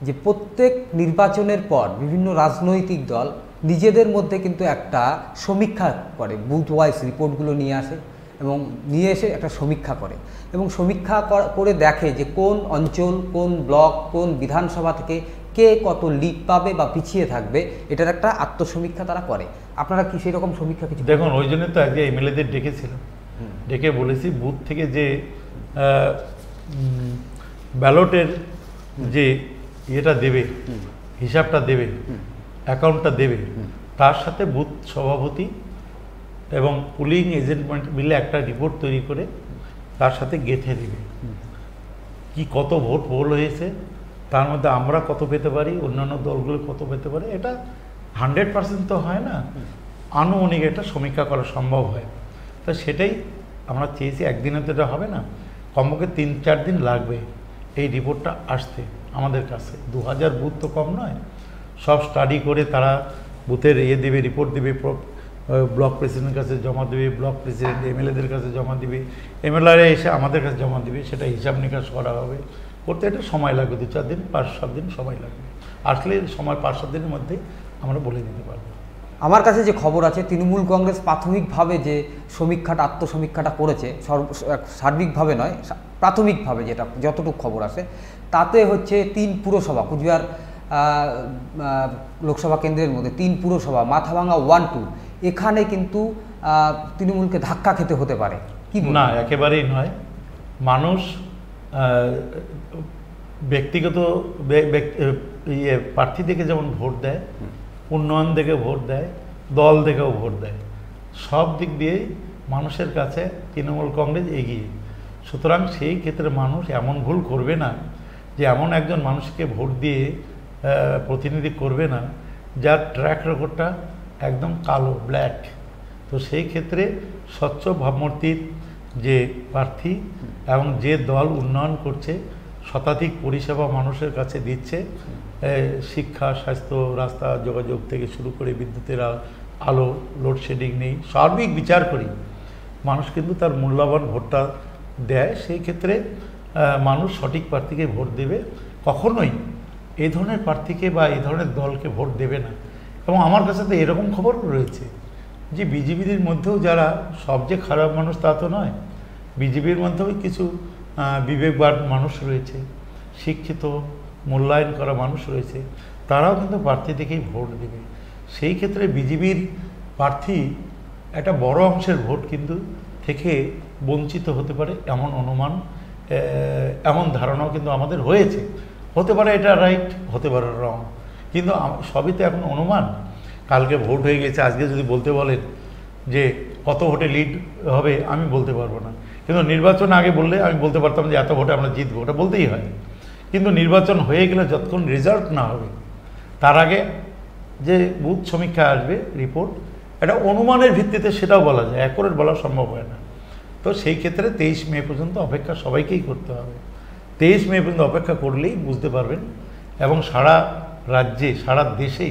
S1: যে প্রত্যেক নির্বাচনের পর বিভিন্ন রাজনৈতিক দল নিজেদের মধ্যে কিন্তু একটা সমীক্ষা করে, বুথ ওয়াইজ রিপোর্টগুলো নিয়ে আসে এবং নিয়ে এসে একটা সমীক্ষা করে, এবং সমীক্ষা করে দেখে যে কোন অঞ্চল, কোন ব্লক, কোন বিধানসভা থেকে কে কত লিড পাবে বা পিছিয়ে থাকবে, এটার একটা আত্মসমীক্ষা তারা করে। আপনারা কি সেই রকম সমীক্ষা কিছু?
S2: দেখুন, ওই জন্য তো আজকে এমএলএদের ডেকেছিলাম, ডেকে বলেছি বুথ থেকে যে ব্যালটের যে ইয়েটা দেবে, হিসাবটা দেবে, অ্যাকাউন্টটা দেবে, তার সাথে বুথ সভাপতি এবং পুলিং এজেন্ট মিলে একটা রিপোর্ট তৈরি করে তার সাথে গেঁথে দেবে কি কত ভোট পোল হয়েছে, তার মধ্যে আমরা কত পেতে পারি, অন্যান্য দলগুলো কত পেতে পারে, এটা 100% তো হয় না, আনুমানিক একটা সমীক্ষা করা সম্ভব হয়। তো সেটাই আমরা চেয়েছি, একদিনে তো এটা হবে না, কমপক্ষে 3-4 দিন লাগবে এই রিপোর্টটা আসতে আমাদের কাছে। 2000 বুথ তো কম নয়, সব স্টাডি করে তারা বুথের দেবে, রিপোর্ট দেবে, ব্লক প্রেসিডেন্টের কাছে জমা দেবে, ব্লক প্রেসিডেন্ট এমএলএদের কাছে জমা দেবে, এমএলএরা এসে আমাদের কাছে জমা দেবে, সেটা হিসাব নিকাশ করা হবে। করতে এটা সময় লাগবে, 2-4 দিন, 5-7 দিন সময় লাগবে। আসলে সময় 5-7 দিনের মধ্যে আমরা বলে দিতে পারবো।
S1: আমার কাছে যে খবর আছে, তৃণমূল কংগ্রেস প্রাথমিকভাবে যে আত্মসমীক্ষাটা করেছে, সার্বিকভাবে নয়, প্রাথমিকভাবে যেটা যতটুকু খবর আছে, তাতে হচ্ছে 3 পুরসভা, কুচবিহার লোকসভা কেন্দ্রের মধ্যে 3 পুরসভা, মাথাভাঙা 1-2, এখানে কিন্তু তৃণমূলকে ধাক্কা খেতে হতে পারে। কি
S2: না, একেবারেই নয়। মানুষ ব্যক্তিগত প্রার্থী দেখে যেমন ভোট দেয়, উন্নয়ন দেখে ভোট দেয়, দল দেখেও ভোট দেয়, সব দিক দিয়েই মানুষের কাছে তৃণমূল কংগ্রেস এগিয়ে। সুতরাং সেই ক্ষেত্রে মানুষ এমন ভুল করবে না যে এমন একজন মানুষকে ভোট দিয়ে প্রতিনিধি করবে না যার ট্র্যাক রেকর্ডটা একদম কালো, ব্ল্যাক। তো সেই ক্ষেত্রে স্বচ্ছ ভাবমূর্তির যে প্রার্থী এবং যে দল উন্নয়ন করছে, শতাধিক পরিষেবা মানুষের কাছে দিচ্ছে, শিক্ষা, স্বাস্থ্য, রাস্তা, যোগাযোগ থেকে শুরু করে বিদ্যুতের আলো, লোডশেডিং নেই, সার্বিক বিচার করি মানুষ কিন্তু তার মূল্যবান ভোটটা দেয়। সেই ক্ষেত্রে মানুষ সঠিক প্রার্থীকে ভোট দেবে, কখনোই এই ধরনের প্রার্থীকে বা এই ধরনের দলকে ভোট দেবে না। এবং আমার কাছে তো এরকম খবর রয়েছে যে বিজেপির মধ্যেও যারা সবচেয়ে খারাপ মানুষ তা তো নয়, বিজেপির মধ্যেও কিছু বিবেকবান মানুষ রয়েছে, শিক্ষিত, মূল্যায়ন করা মানুষ রয়েছে, তারাও কিন্তু প্রার্থী থেকেই ভোট দেবে। সেই ক্ষেত্রে বিজেপির প্রার্থী একটা বড় অংশের ভোট কিন্তু থেকে বঞ্চিত হতে পারে, এমন অনুমান, এমন ধারণাও কিন্তু আমাদের হয়েছে। হতে পারে এটা রাইট, হতে পারে রং, কিন্তু সবই তো এখন অনুমান। কালকে ভোট হয়ে গেছে, আজকে যদি বলতে বলেন যে কত ভোটে লিড হবে, আমি বলতে পারবো না। কিন্তু নির্বাচন আগে বললে আমি বলতে পারতাম যে এত ভোটে আমরা জিতবো, ওটা বলতেই হয়। কিন্তু নির্বাচন হয়ে গেলে যতক্ষণ রেজাল্ট না হবে, তার আগে যে বুথ সমীক্ষা আসবে রিপোর্ট, এটা অনুমানের ভিত্তিতে সেটাও বলা যায়, অ্যাকুরেট বলা সম্ভব হয় না। তো সেই ক্ষেত্রে 23 মে পর্যন্ত অপেক্ষা সবাইকেই করতে হবে। 23 মে পর্যন্ত অপেক্ষা করলেই বুঝতে পারবেন। এবং সারা রাজ্যে, সারা দেশে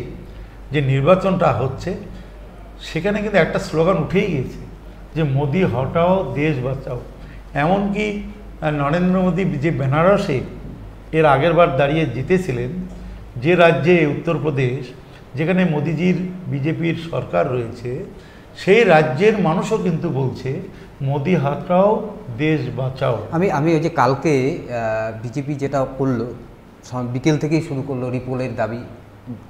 S2: যে নির্বাচনটা হচ্ছে, সেখানে কিন্তু একটা স্লোগান উঠেই গিয়েছে যে মোদি হটাও দেশ বাঁচাও। এমনকি নরেন্দ্র মোদী যে বেনারসে এর আগের বার দাঁড়িয়ে জিতেছিলেন, যে রাজ্যে উত্তরপ্রদেশ, যেখানে মোদিজির বিজেপির সরকার রয়েছে, সেই রাজ্যের মানুষও কিন্তু বলছে মোদি হটাও দেশ বাঁচাও।
S1: আমি ওই যে কালকে বিজেপি যেটা করলো, বিকেল থেকেই শুরু করলো রিপোলের দাবি,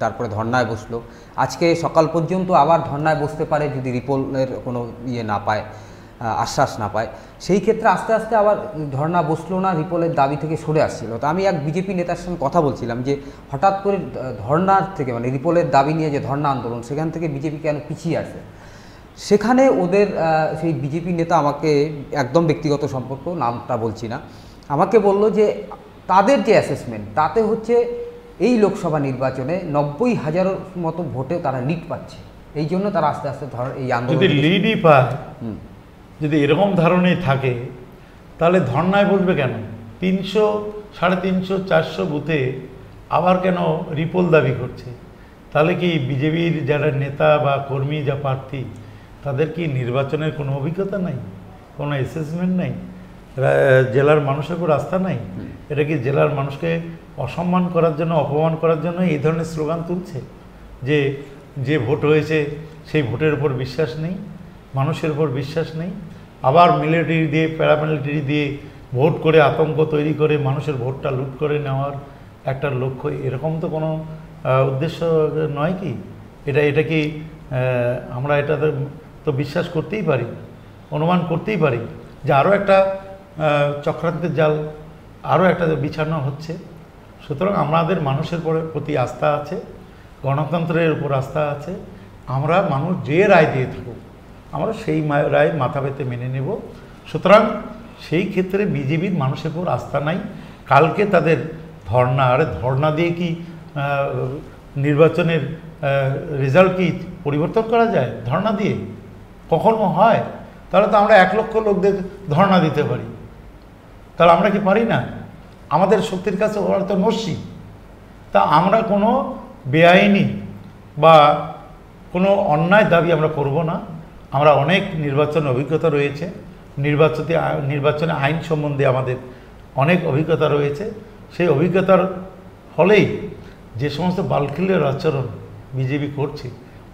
S1: তারপরে ধর্নায় বসলো, আজকে সকাল পর্যন্ত আবার ধর্নায় বসতে পারে যদি রিপোলের কোনো না পায়, আশ্বাস না পায়। সেই ক্ষেত্রে আস্তে আস্তে আবার ধর্না বসলো না, রিপোলের দাবি থেকে সরে আসছিল। তো আমি এক বিজেপি নেতার সঙ্গে কথা বলছিলাম যে হঠাৎ করে ধর্নার থেকে, মানে রিপোলের দাবি নিয়ে যে ধর্না আন্দোলন, সেখান থেকে বিজেপি কেন পিছিয়ে আসে। সেখানে ওদের সেই বিজেপি নেতা আমাকে, একদম ব্যক্তিগত সম্পর্ক, নামটা বলছি না, আমাকে বলল যে তাদের যে অ্যাসেসমেন্ট, তাতে হচ্ছে এই লোকসভা নির্বাচনে 90,000 মতো ভোটে তারা লিড পাচ্ছে, এই জন্য তারা আস্তে আস্তে এই আন্দোলন,
S2: যদি লিডই পায়, যদি এরকম ধারণাই থাকে, তাহলে ধর্নায় বলবে কেন? 300, 350, 400 বুথে আবার কেন রিপোল দাবি করছে? তাহলে কি বিজেপির যারা নেতা বা কর্মী, যা প্রার্থী, তাদের কি নির্বাচনের কোনো অভিজ্ঞতা নাই, কোনো অ্যাসেসমেন্ট নাই, জেলার মানুষের উপর আস্থা নাই? এটা কি জেলার মানুষকে অসম্মান করার জন্য, অপমান করার জন্য এই ধরনের স্লোগান তুলছে যে যে ভোট হয়েছে সেই ভোটের উপর বিশ্বাস নেই, মানুষের উপর বিশ্বাস নেই, আবার মিলিটারি দিয়ে, প্যারামিলিটারি দিয়ে ভোট করে আতঙ্ক তৈরি করে মানুষের ভোটটা লুট করে নেওয়ার একটা লক্ষ্য? এরকম তো কোনো উদ্দেশ্য নয় কি? এটা কি আমরা এটা তো বিশ্বাস করতেই পারি, অনুমান করতেই পারি যে আরও একটা চক্রান্তের জাল আরও একটা বিছানো হচ্ছে। সুতরাং আমাদের মানুষের প্রতি আস্থা আছে, গণতন্ত্রের উপর আস্থা আছে। আমরা মানুষ যে রায় দিয়ে থাকুক, আমরা সেই রায় মাথা পেতে মেনে নেব। সুতরাং সেই ক্ষেত্রে বিজেপির মানুষের উপর আস্থা নাই। কালকে তাদের ধর্না, আরে ধর্না দিয়ে কি নির্বাচনের রেজাল্ট কি পরিবর্তন করা যায় ধর্না দিয়ে? কখনো হয়? তাহলে তো আমরা 1 লক্ষ লোকদের ধর্না দিতে পারি, তাহলে আমরা কি পারি না? আমাদের শক্তির কাছে ওরা তো নস্যি। তা আমরা কোনো বেআইনি বা কোনো অন্যায় দাবি আমরা করব না। আমরা অনেক নির্বাচন অভিজ্ঞতা রয়েছে, নির্বাচনে আইন সম্বন্ধে আমাদের অনেক অভিজ্ঞতা রয়েছে। সেই অভিজ্ঞতার ফলেই যে সমস্ত বালখিল্যের আচরণ বিজেপি করছে,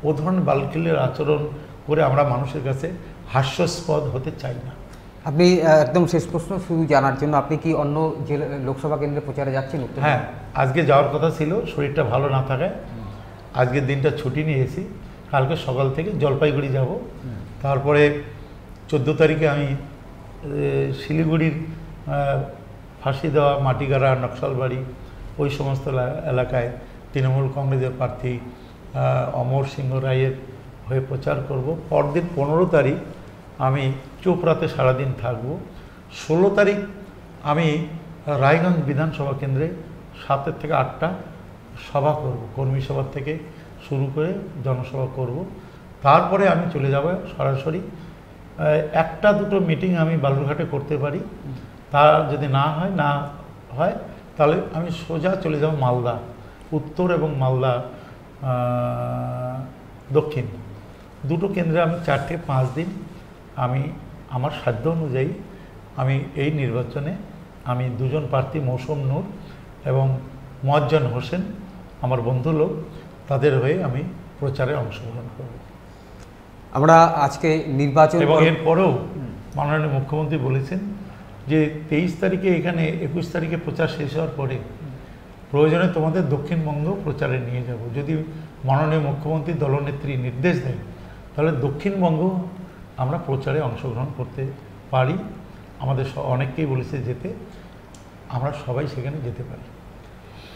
S2: ও ধরনের বালখিল্যের আচরণ করে আমরা মানুষের কাছে হাস্যাস্পদ হতে চাই না।
S1: আপনি একদম শেষ প্রশ্ন শুধু জানার জন্য, আপনি কি অন্য জেলা লোকসভা কেন্দ্রে প্রচারে যাচ্ছেন?
S2: হ্যাঁ, আজকে যাওয়ার কথা ছিল, শরীরটা ভালো না থাকায় আজকের দিনটা ছুটি নিয়েছি। কালকে সকাল থেকে জলপাইগুড়ি যাব, তারপরে 14 তারিখে আমি শিলিগুড়ির ফাঁসি দেওয়া মাটিগাড়া, নকশালবাড়ি ওই সমস্ত এলাকায় তৃণমূল কংগ্রেসের প্রার্থী অমর সিংহ রায়ের হয়ে প্রচার করব। পরদিন 15 তারিখ আমি চোপড়াতে সারাদিন থাকব। 16 তারিখ আমি রায়গঞ্জ বিধানসভা কেন্দ্রে 7 থেকে 8টা সভা করব, কর্মী সভা থেকে শুরু করে জনসভা করব। তারপরে আমি চলে যাব সরাসরি 1-2 মিটিং আমি বালুরঘাটে করতে পারি। তা যদি না হয় তাহলে আমি সোজা চলে যাব মালদা উত্তর এবং মালদা দক্ষিণ, 2টো কেন্দ্রে আমি 4 থেকে 5 দিন আমি আমার সাধ্য অনুযায়ী আমি এই নির্বাচনে আমি 2জন প্রার্থী মৌসুম নূর এবং মোয়াজ্জেম হোসেন আমার বন্ধু লোক, তাদের হয়ে আমি প্রচারে অংশগ্রহণ করব।
S1: আমরা আজকে নির্বাচন
S2: এবং এরপরেও মাননীয় মুখ্যমন্ত্রী বলেছেন যে 23 তারিখে এখানে 21 তারিখে প্রচার শেষ হওয়ার পরে প্রয়োজনে তোমাদের দক্ষিণবঙ্গ প্রচারে নিয়ে যাব। যদি মাননীয় মুখ্যমন্ত্রী দলনেত্রী নির্দেশ দেয় তাহলে দক্ষিণবঙ্গ আমরা প্রচারে অংশগ্রহণ করতে পারি। আমাদের অনেককেই বলেছে যেতে, আমরা সবাই সেখানে যেতে পারি।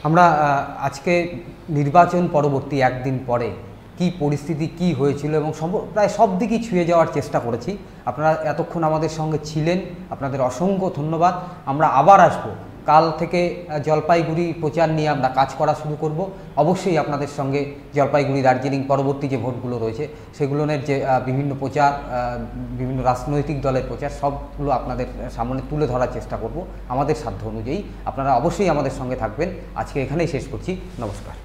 S1: আমরা আজকে নির্বাচন পরবর্তী একদিন পরে কি পরিস্থিতি কি হয়েছিল এবং প্রায় সব দিকই ছুঁয়ে যাওয়ার চেষ্টা করেছি। আপনারা এতক্ষণ আমাদের সঙ্গে ছিলেন, আপনাদের অসংখ্য ধন্যবাদ। আমরা আবার আসব, কাল থেকে জলপাইগুড়ি প্রচার নিয়ে আমরা কাজ করা শুরু করব। অবশ্যই আপনাদের সঙ্গে জলপাইগুড়ি, দার্জিলিং পরবর্তী যে ভোটগুলো রয়েছে সেগুলোর যে বিভিন্ন প্রচার, বিভিন্ন রাজনৈতিক দলের প্রচার, সবগুলো আপনাদের সামনে তুলে ধরার চেষ্টা করব আমাদের সাধ্য অনুযায়ী। আপনারা অবশ্যই আমাদের সঙ্গে থাকবেন। আজকে এখানেই শেষ করছি। নমস্কার।